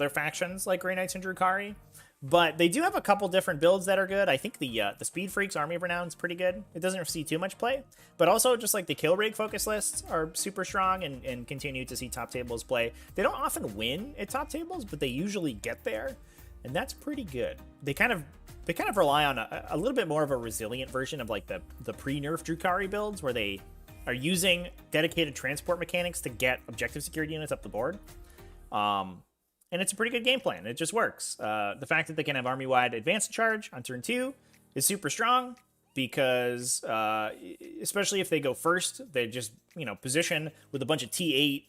factions like Grey Knights and Drukari, but they do have a couple different builds that are good. I think the Speed Freaks Army of Renown is pretty good. It doesn't see too much play, but also just like the Kill Rig focus lists are super strong and continue to see top tables play. They don't often win at top tables, but they usually get there, and that's pretty good. They kind of rely on a little bit more of a resilient version of like the pre-nerf Drukari builds, where they are using dedicated transport mechanics to get objective security units up the board. And it's a pretty good game plan. It just works. The fact that they can have army-wide advance charge on turn 2 is super strong, because especially if they go first, they just position with a bunch of T8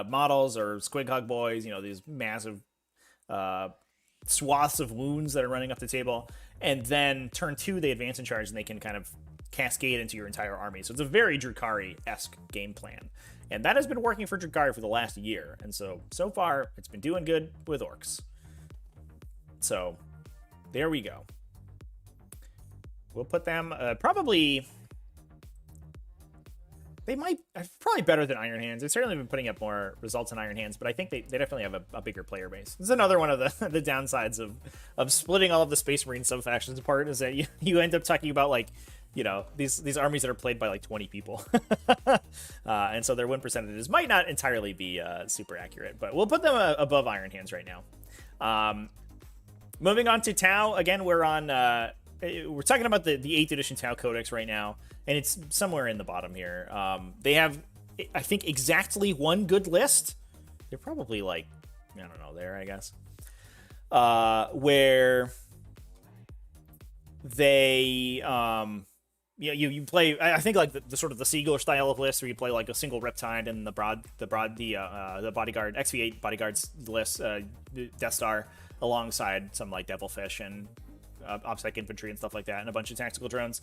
models or Squig Hug Boys, these massive swaths of wounds that are running up the table, and then turn 2 they advance in charge and they can kind of cascade into your entire army. So it's a very Drukari-esque game plan, and that has been working for Drukari for the last year, and so far it's been doing good with Orcs. So there we go. We'll put them probably better than Iron Hands. They've certainly been putting up more results than Iron Hands, but I think they definitely have a bigger player base. This is another one of the downsides of splitting all of the Space Marine sub-factions apart, is that you end up talking about like, these armies that are played by like 20 people. And so their win percentages might not entirely be super accurate, but we'll put them above Iron Hands right now. Moving on to Tau. Again, we're talking about the 8th edition Tau Codex right now, and it's somewhere in the bottom here. They have, I think, exactly one good list. They're probably like, I don't know, there, I guess. Where they, you play, I think, like the sort of the Seagull style of list, where you play like a single Riptide and the bodyguard, XV8 bodyguards list, Death Star, alongside some like Devilfish and OPSEC infantry and stuff like that, and a bunch of tactical drones.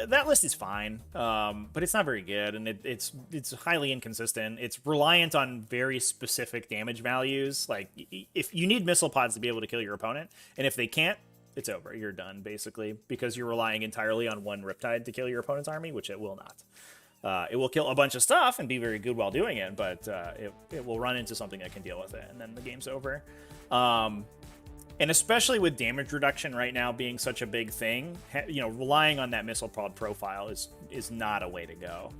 That list is fine, but it's not very good, and it's highly inconsistent. It's reliant on very specific damage values. Like, if you need missile pods to be able to kill your opponent, and if they can't, it's over. You're done, basically, because you're relying entirely on one Riptide to kill your opponent's army, which it will not. It will kill a bunch of stuff and be very good while doing it, but it will run into something that can deal with it, and then the game's over. And especially with damage reduction right now being such a big thing, relying on that missile pod profile is not a way to go.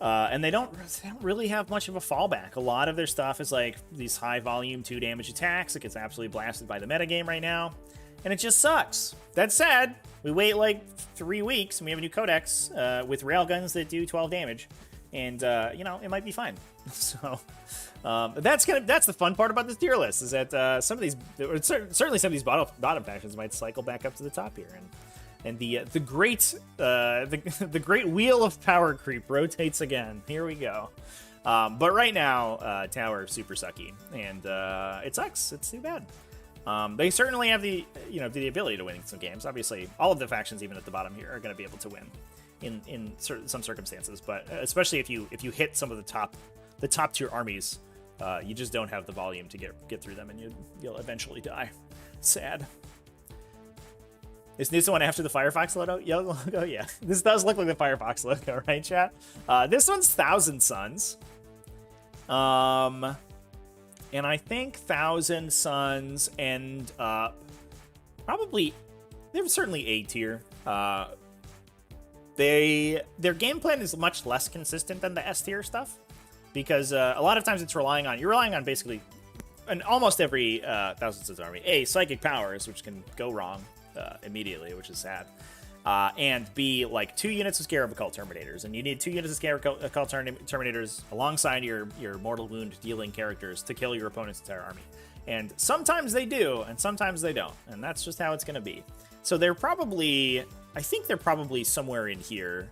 And they don't really have much of a fallback. A lot of their stuff is like these high volume 2 damage attacks. It gets absolutely blasted by the metagame right now, and it just sucks. That said, we wait like 3 weeks and we have a new codex with railguns that do 12 damage, and it might be fine. So that's the fun part about this tier list, is that certainly some of these bottom factions might cycle back up to the top here, and the great wheel of power creep rotates again. Here we go. But right now, Tower super sucky, and it sucks. It's too bad. They certainly have the the ability to win some games. Obviously, all of the factions, even at the bottom here, are going to be able to win in some circumstances. But especially if you hit some of the top tier armies, you just don't have the volume to get through them, and you'll eventually die. Sad. Is this the one after the Firefox logo? Yeah. This does look like the Firefox logo, right, chat? This one's Thousand Suns. And I think Thousand Suns end up probably, they're certainly A tier. Their game plan is much less consistent than the S tier stuff, because a lot of times you're relying on basically in almost every Thousand Suns army, psychic powers, which can go wrong immediately, which is sad. And B, like 2 units of Scarab Occult Terminators, and you need 2 units of Scarab Occult Terminators alongside your mortal wound dealing characters to kill your opponent's entire army. And sometimes they do, and sometimes they don't, and that's just how it's going to be. So they're probably, I think they're probably somewhere in here.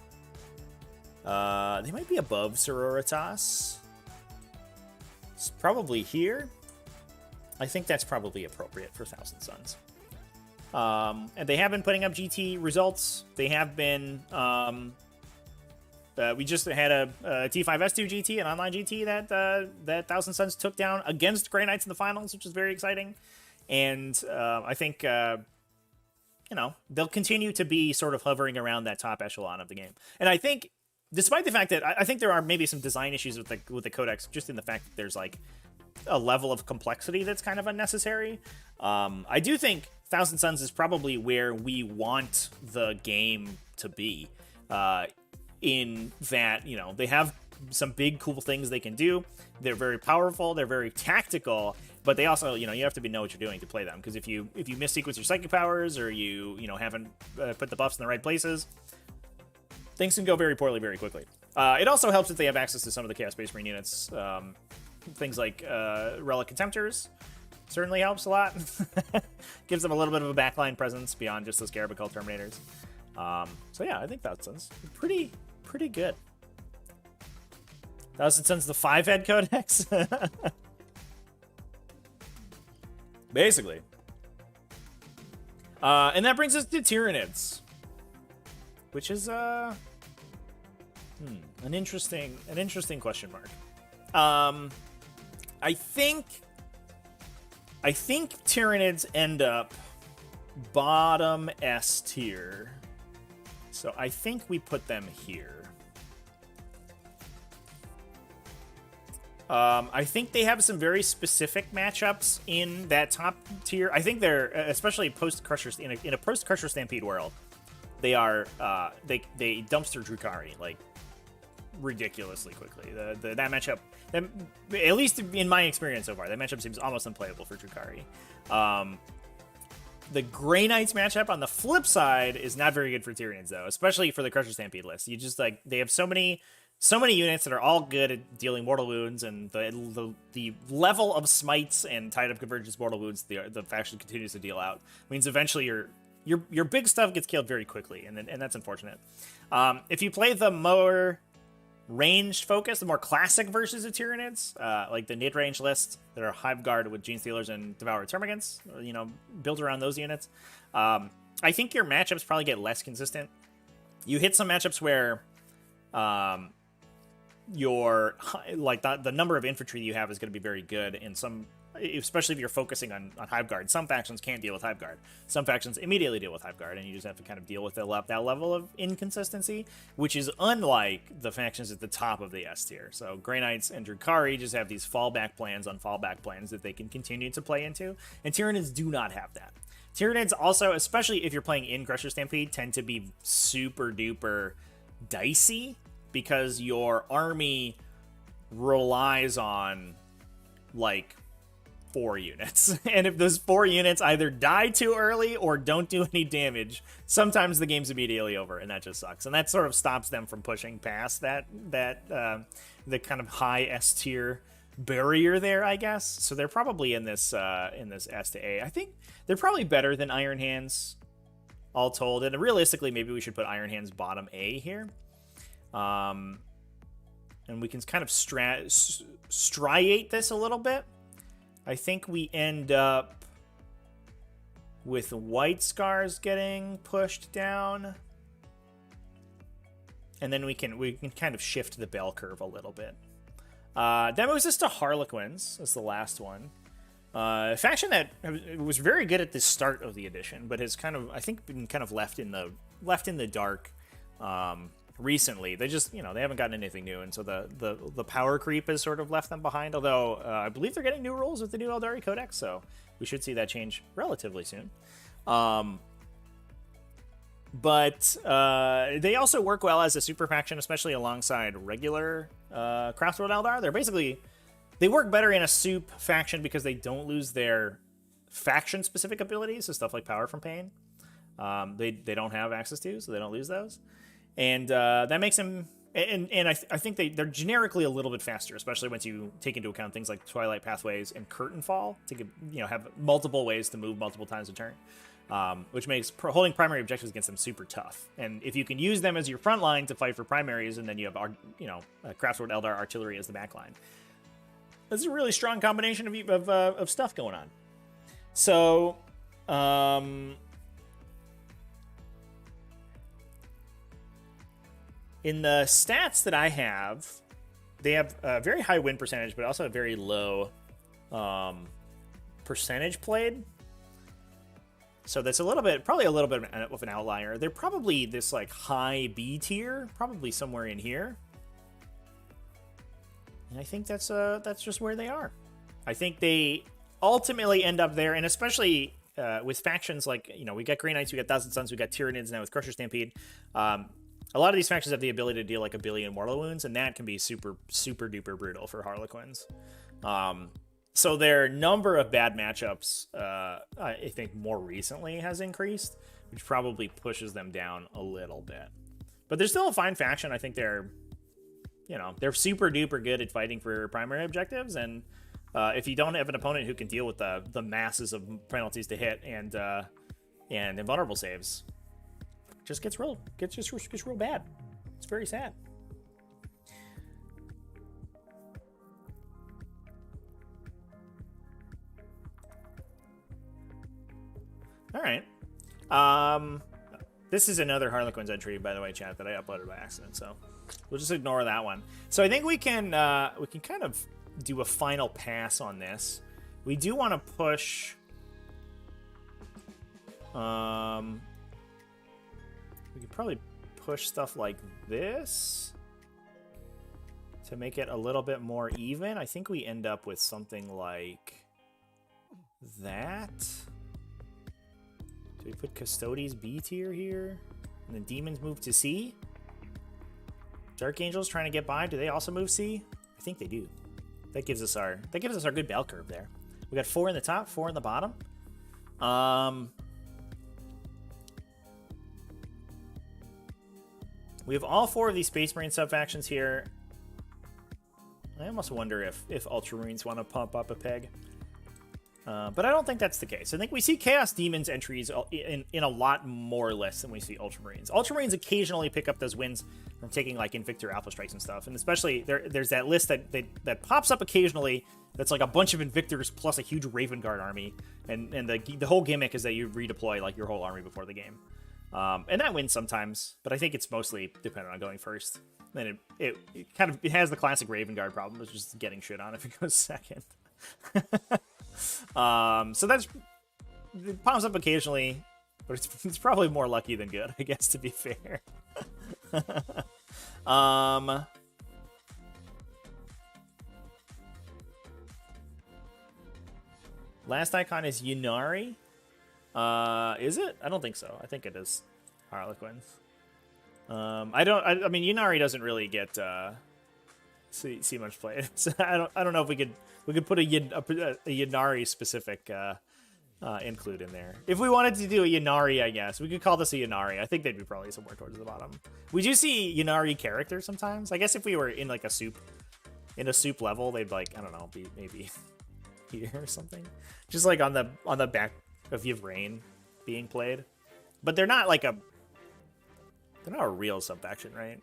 They might be above Sororitas. It's probably here. I think that's probably appropriate for Thousand Suns. And they have been putting up GT results. They have been, we just had a T5S2 GT, an online GT that Thousand Suns took down against Grey Knights in the finals, which is very exciting. And I think, they'll continue to be sort of hovering around that top echelon of the game. And I think, despite the fact that I think there are maybe some design issues with the codex, just in the fact that there's like a level of complexity that's kind of unnecessary. I do think Thousand Suns is probably where we want the game to be, in that, they have some big cool things they can do. They're very powerful, they're very tactical, but they also, you have to know what you're doing to play them, because if you missequence your psychic powers, or you haven't put the buffs in the right places, things can go very poorly very quickly. It also helps that they have access to some of the Chaos Space Marine units. Things like Relic Contemptors certainly helps a lot. Gives them a little bit of a backline presence beyond just those Scarab Occult Terminators. So yeah, I think Thousand Suns pretty good. Thousand Suns, the 5-head codex. Basically. And that brings us to Tyranids, which is an interesting question mark. I think Tyranids end up bottom S tier. So I think we put them here. I think they have some very specific matchups in that top tier. I think they're, especially post-Crushers, in a post-Crusher Stampede world, they are, they dumpster Drukari, like, ridiculously quickly. That matchup, at least in my experience so far, that matchup seems almost unplayable for Drukari. The Grey Knights matchup on the flip side is not very good for Tyranids, though, especially for the Crusher Stampede list. You just, like, they have so many units that are all good at dealing mortal wounds, and the level of smites and tied up convergence mortal wounds the faction continues to deal out means eventually your big stuff gets killed very quickly, and that's unfortunate. If you play the more ranged focus, the more classic versions of Tyranids, like the mid-range list that are Hiveguard with Gene Stealers and Devourer Termagants, built around those units, I think your matchups probably get less consistent. You hit some matchups where the number of infantry you have is going to be very good in some, especially if you're focusing on Hiveguard. Some factions can't deal with Hiveguard. Some factions immediately deal with Hiveguard, and you just have to kind of deal with that level of inconsistency, which is unlike the factions at the top of the S tier. So Grey Knights and Drukari just have these fallback plans on fallback plans that they can continue to play into, and Tyranids do not have that. Tyranids also, especially if you're playing in Crusher Stampede, tend to be super duper dicey, because your army relies on, like, 4 units. And if those 4 units either die too early or don't do any damage, sometimes the game's immediately over, and that just sucks. And that sort of stops them from pushing past the kind of high S tier barrier there, I guess. So they're probably in this S to A. I think they're probably better than Iron Hands, all told. And realistically, maybe we should put Iron Hands bottom A here. And we can kind of striate this a little bit. I think we end up with White Scars getting pushed down. And then we can kind of shift the bell curve a little bit. That moves us to Harlequins as the last one. A faction that was very good at the start of the edition, but has kind of, I think, been kind of left in the dark recently. They just, they haven't gotten anything new, and so the power creep has sort of left them behind. Although I believe they're getting new rules with the new Eldari Codex, so we should see that change relatively soon. But they also work well as a super faction, especially alongside regular Craftworld Eldar. They work better in a soup faction because they don't lose their faction-specific abilities, so stuff like Power from Pain. They don't have access to, so they don't lose those. And that makes them... And I think they're generically a little bit faster, especially once you take into account things like Twilight Pathways and Curtain Fall to have multiple ways to move multiple times a turn. Which makes holding primary objectives against them super tough. And if you can use them as your front line to fight for primaries, and then you have Craftworld Eldar artillery as the back line, that's a really strong combination of stuff going on. So, in the stats that I have, they have a very high win percentage, but also a very low percentage played. So that's probably a little bit of an outlier. They're probably this like high B tier, probably somewhere in here. And I think that's just where they are. I think they ultimately end up there, and especially with factions like, we got Grey Knights, we got Thousand Suns, we got Tyranids now with Crusher Stampede. A lot of these factions have the ability to deal like 1 billion mortal wounds, and that can be super, super duper brutal for Harlequins. So their number of bad matchups, I think, more recently has increased, which probably pushes them down a little bit. But they're still a fine faction. I think they're super duper good at fighting for primary objectives. And if you don't have an opponent who can deal with the masses of penalties to hit and invulnerable saves, it just gets real bad. It's very sad. All right. This is another Harlequins entry, by the way, chat, that I uploaded by accident, so we'll just ignore that one. So I think we can kind of do a final pass on this. We do want to push. We could probably push stuff like this to make it a little bit more even. I think we end up with something like that. Do we put Custodes B tier here? And then Demons move to C? Dark Angels trying to get by. Do they also move C? I think they do. That gives us our good bell curve there. We got 4 in the top, 4 in the bottom. We have all 4 of these Space Marine sub-factions here. I almost wonder if Ultramarines want to pump up a peg. But I don't think that's the case. I think we see Chaos Demons entries in a lot more lists than we see Ultramarines. Ultramarines occasionally pick up those wins from taking like Invictor Alpha Strikes and stuff. And especially there's that list that pops up occasionally that's like a bunch of Invictors plus a huge Raven Guard army. And the whole gimmick is that you redeploy like your whole army before the game. And that wins sometimes, but I think it's mostly dependent on going first. Then it has the classic Raven Guard problem, which is just getting shit on if it goes second. So it pops up occasionally, but it's probably more lucky than good, I guess, to be fair. Last icon is Yunari. Is it? I don't think so. I think it is Harlequins. I mean, Yunari doesn't really get see much play. So I don't know if we could put a Yunari specific include in there. If we wanted to do a Yunari, I guess we could call this a Yunari. I think they'd be probably somewhere towards the bottom. We do see Yunari characters sometimes. I guess if we were in like a soup level, they'd like, I don't know, be maybe here or something. Just like on the back of Yvrain being played. But they're not a real sub-faction, right?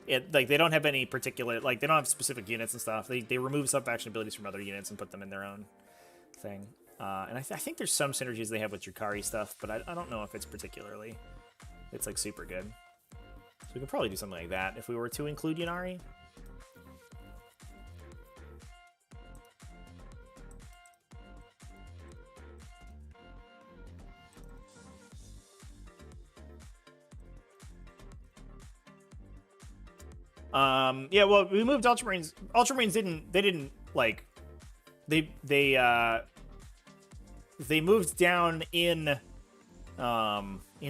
They don't have any particular, they don't have specific units and stuff. They remove sub-faction abilities from other units and put them in their own thing. And I think there's some synergies they have with Drukari stuff, but I don't know if it's particularly, it's like super good. So we could probably do something like that if we were to include Ynnari. Yeah, well, we moved Ultramarines. Ultramarines didn't like, they moved down in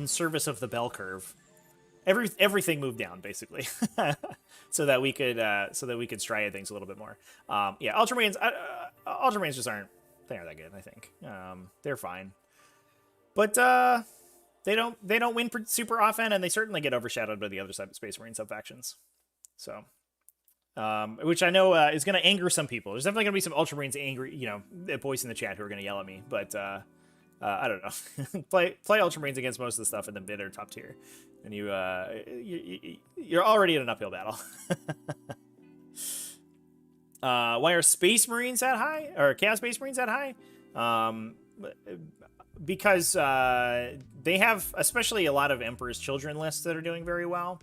service of the bell curve. Everything moved down basically, so that we could striate things a little bit more. Yeah, Ultramarines just aren't that good. I think they're fine, but they don't win super often, and they certainly get overshadowed by the other side of Space Marine sub-factions. So, which I know is going to anger some people. There's definitely going to be some Ultramarines angry, boys in the chat who are going to yell at me. But I don't know. play Ultramarines against most of the stuff in the mid or top tier, and you're already in an uphill battle. Why are Space Marines that high, or Chaos Space Marines that high? Because they have especially a lot of Emperor's Children lists that are doing very well.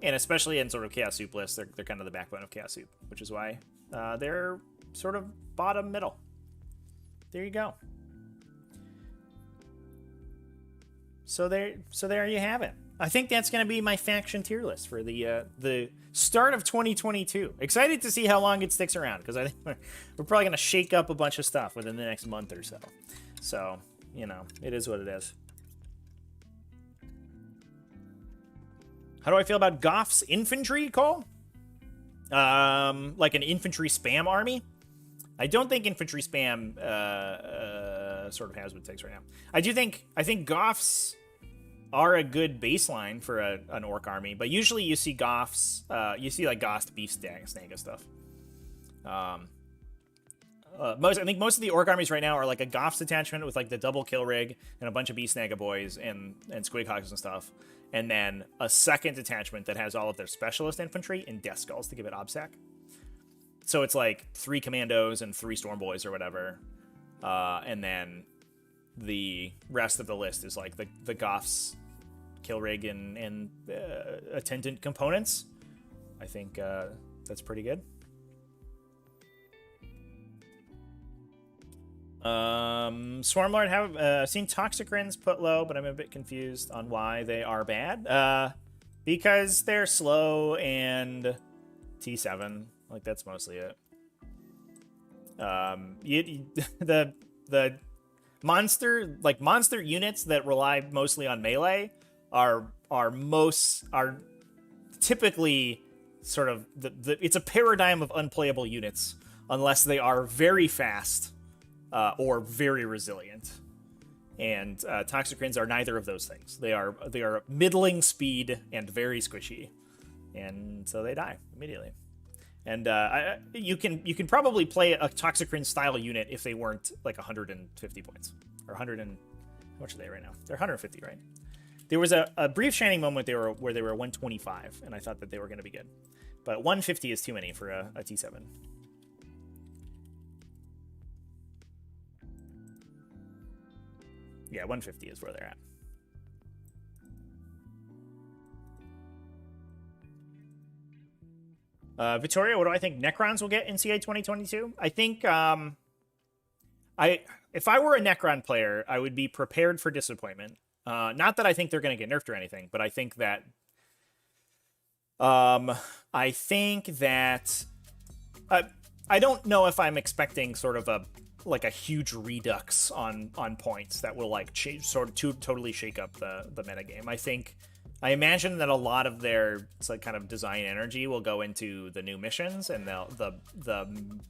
And especially in sort of Chaos Soup lists, they're kind of the backbone of Chaos Soup, which is why they're sort of bottom middle. There you go. So there you have it. I think that's going to be my faction tier list for the start of 2022. Excited to see how long it sticks around, because I think we're probably going to shake up a bunch of stuff within the next month or so. So, it is what it is. How do I feel about Goff's infantry, Cole? Like an infantry spam army? I don't think infantry spam sort of has what it takes right now. I think Goffs are a good baseline for an orc army, but usually you see Goffs, you see like Gost beef snag stuff. I think most of the orc armies right now are like a Goffs detachment with like the double kill rig and a bunch of beef snag boys and squighogs and stuff. And then a second detachment that has all of their specialist infantry and death skulls to give it obsec. So it's like 3 commandos and 3 storm boys or whatever. And then the rest of the list is like the Goffs kill rig and attendant components. I think that's pretty good. Swarmlord have seen Toxicrins put low, but I'm a bit confused on why they are bad. Because they're slow and T7. Like, that's mostly it. The monster units that rely mostly on melee are typically sort of it's a paradigm of unplayable units unless they are very fast or very resilient. And Toxicrins are neither of those things. They are middling speed and very squishy, and so they die immediately. And you can probably play a Toxicrin style unit if they weren't like 150 points or 100 and how much are they right now? They're 150, right? There was a brief shining moment where they were 125, and I thought that they were going to be good, but 150 is too many for a T7. Yeah, 150 is where they're at. Victoria, what do I think Necrons will get in CA 2022? I think if I were a Necron player, I would be prepared for disappointment. Not that I think they're going to get nerfed or anything, but I think that I don't know if I'm expecting sort of a huge redux on points that will like totally shake up the metagame. I imagine that a lot of their kind of design energy will go into the new missions, and the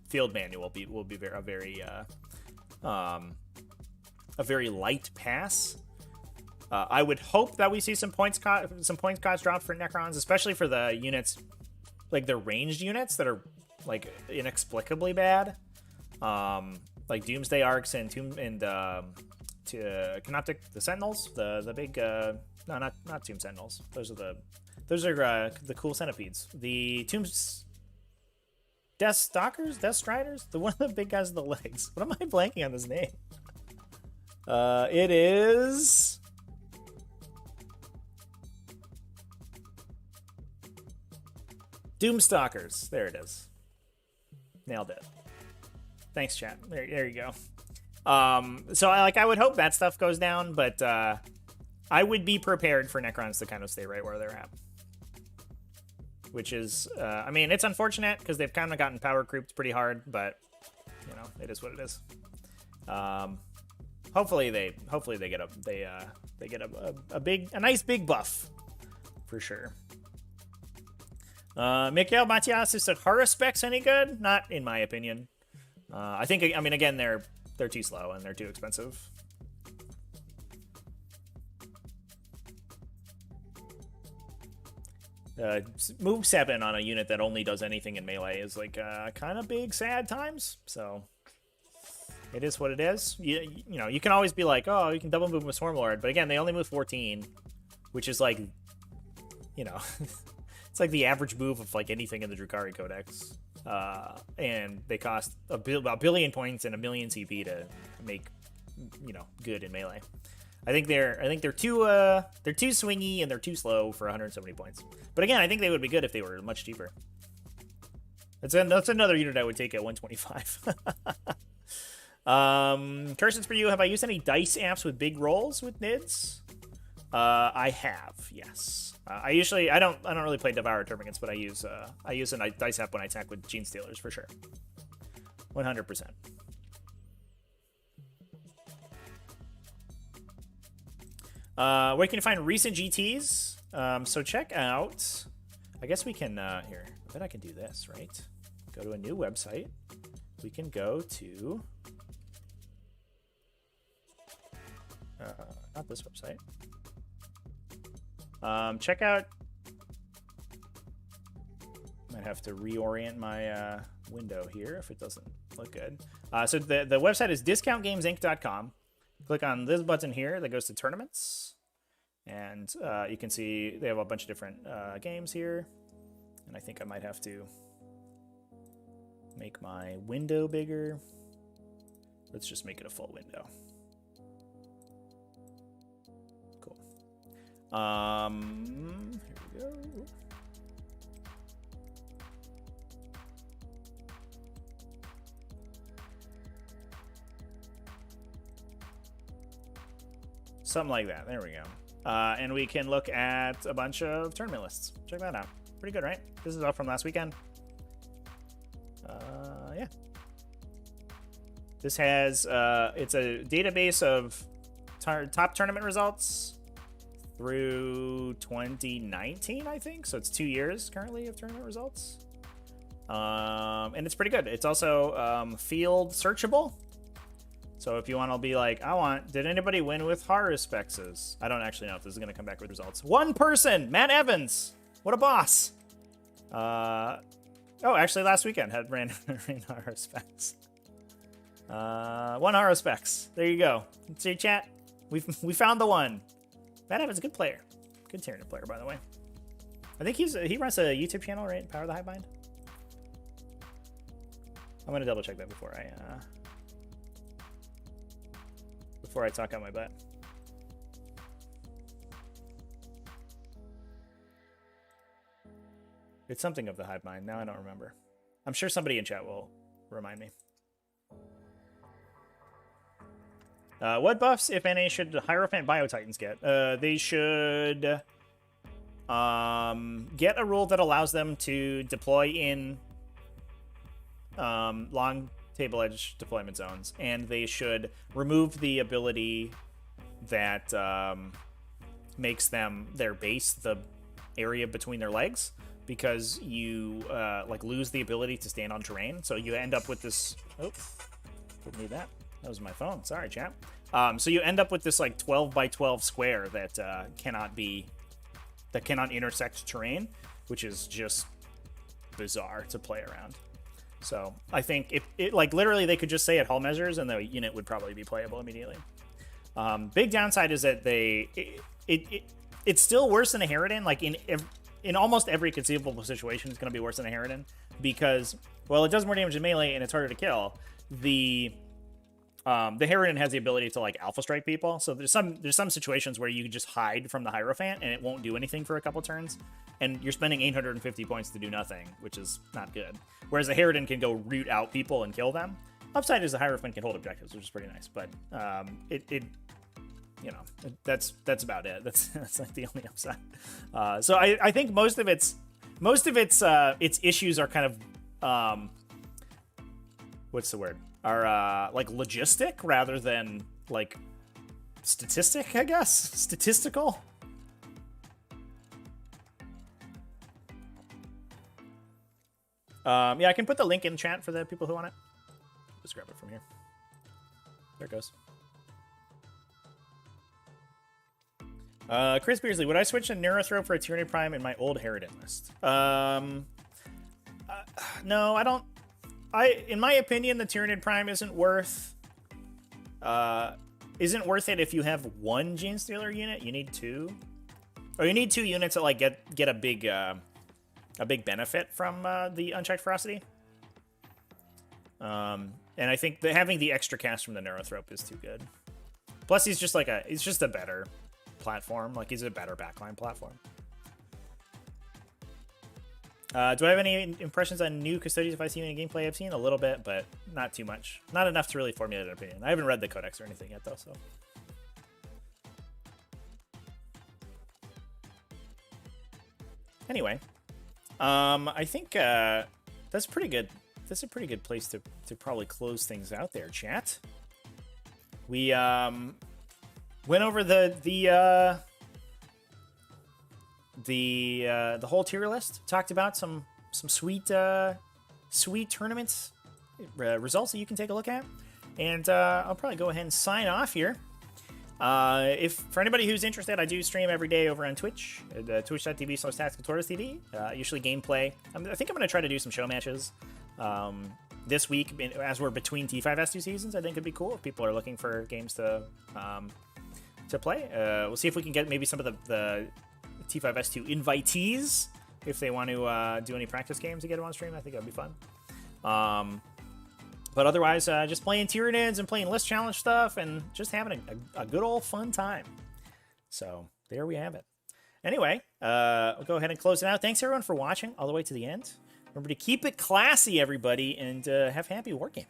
field manual will be a very light pass. I would hope that we see some points cost dropped for Necrons, especially for the units, like the ranged units that are like inexplicably bad. Like Doomsday Arcs and Canoptic, the Sentinels, the big no, not Tomb Sentinels. Those are the cool centipedes. The Death Stalkers? Death Striders? The one of the big guys with the legs. What am I blanking on this name? It is... Doomstalkers. There it is. Nailed it. Thanks, chat. There you go. So I would hope that stuff goes down, but I would be prepared for Necrons to kind of stay right where they're at. Which is, I mean, it's unfortunate because they've kind of gotten power creeped pretty hard, but you know, it is what it is. Hopefully they get a nice big buff for sure. Mikhail Matias, is the horror specs any good? Not in my opinion. I mean, again, they're too slow and they're too expensive. Move 7 on a unit that only does anything in melee is like kind of big sad times. So it is what it is. You know, you can always be like, oh, you can double move with Swarmlord, but again, they only move 14, which is like, you know, it's like the average move of like anything in the Drukari Codex. And they cost about a billion points and a million CP to make, you know, good in melee. I think they're too swingy and they're too slow for 170 points. But again, I think they would be good if they were much cheaper. That's another unit I would take at 125. Questions for you: have I used any dice apps with big rolls with NIDs? I have, yes. I don't really play Devour Termagants, but I use a dice app when I attack with Gene Stealers for sure. 100%. Where can you find recent GTs? So check out, I guess we can, here, I bet I can do this, right? Go to a new website. We can go to, not this website. Check out, might have to reorient my window here if it doesn't look good. So the website is discountgamesinc.com. Click on this button here that goes to tournaments, and you can see they have a bunch of different games here. And I think I might have to make my window bigger. Let's just make it a full window. Cool. Here we go. Something like that. There we go. And we can look at a bunch of tournament lists. Check that out. Pretty good, right? This is all from last weekend. Yeah. This has, it's a database of top tournament results through 2019, I think. So it's 2 years currently of tournament results. And it's pretty good. It's also field searchable. So if you want to be like, did anybody win with Haruspexes? I don't actually know if this is going to come back with results. One person, Matt Evans. What a boss. Oh, actually last weekend had ran Haruspex. One Haruspex. There you go. See, chat? We found the one. Matt Evans, a good player. Good Tyranid player, by the way. I think he runs a YouTube channel, right? Power the Highbind. I'm going to double check that before I talk out my butt. It's something of the hive mind. Now I don't remember. I'm sure somebody in chat will remind me. What buffs, if any, should Hierophant Biotitans get? They should get a rule that allows them to deploy in long table edge deployment zones, and they should remove the ability that makes them their base the area between their legs, because you like lose the ability to stand on terrain. So you end up with this. Oh, didn't need that. That was my phone. Sorry, chap. So you end up with this like 12 by 12 square that cannot intersect terrain, which is just bizarre to play around. So I think if it like literally they could just say it hull measures and the unit would probably be playable immediately. Big downside is that it's still worse than a Harridan. Like in almost every conceivable situation, it's going to be worse than a Harridan, because Well, it does more damage in melee, and it's harder to kill. The Harridan has the ability to like alpha strike people. So there's some situations where you can just hide from the Hierophant and it won't do anything for a couple turns, and you're spending 850 points to do nothing, which is not good. Whereas the Harridan can go root out people and kill them. Upside is the Hierophant can hold objectives, which is pretty nice. But that's about it. That's like the only upside. So I think most of its issues are kind of what's the word? Are like logistic rather than like statistic, I guess. Statistical. Yeah, I can put the link in chat for the people who want it. Just grab it from here. There it goes. Chris Beersley, would I switch a Neurothrope for a Tyranid Prime in my old Harridan list? No, I don't. In my opinion, the Tyranid Prime isn't worth it if you have one Genestealer unit. You need two, or you need two units that like get a big benefit from the Unchecked Ferocity. And I think that having the extra cast from the Neurothrope is too good. Plus, he's just a better platform. Like, he's a better backline platform. Do I have any impressions on new Custodians if I see any gameplay? I've seen a little bit, but not too much. Not enough to really formulate an opinion. I haven't read the Codex or anything yet, though, so. Anyway, I think that's pretty good. That's a pretty good place to probably close things out there, chat. We went over the whole tier list, talked about some sweet tournaments results that you can take a look at, and I'll probably go ahead and sign off here. If for anybody who's interested, I do stream every day over on Twitch, twitch.tv/tacticaltortoisetv. Usually gameplay. I think I'm going to try to do some show matches this week as we're between T5S2 seasons. I think it'd be cool if people are looking for games to play. We'll see if we can get maybe some of the T5S2 invitees if they want to do any practice games to get them on stream. I think that'd be fun. But otherwise, just playing Tyranids and playing list challenge stuff and just having a good old fun time. So there we have it. Anyway, we'll go ahead and close it out. Thanks everyone for watching all the way to the end. Remember to keep it classy, everybody, and have happy wargaming.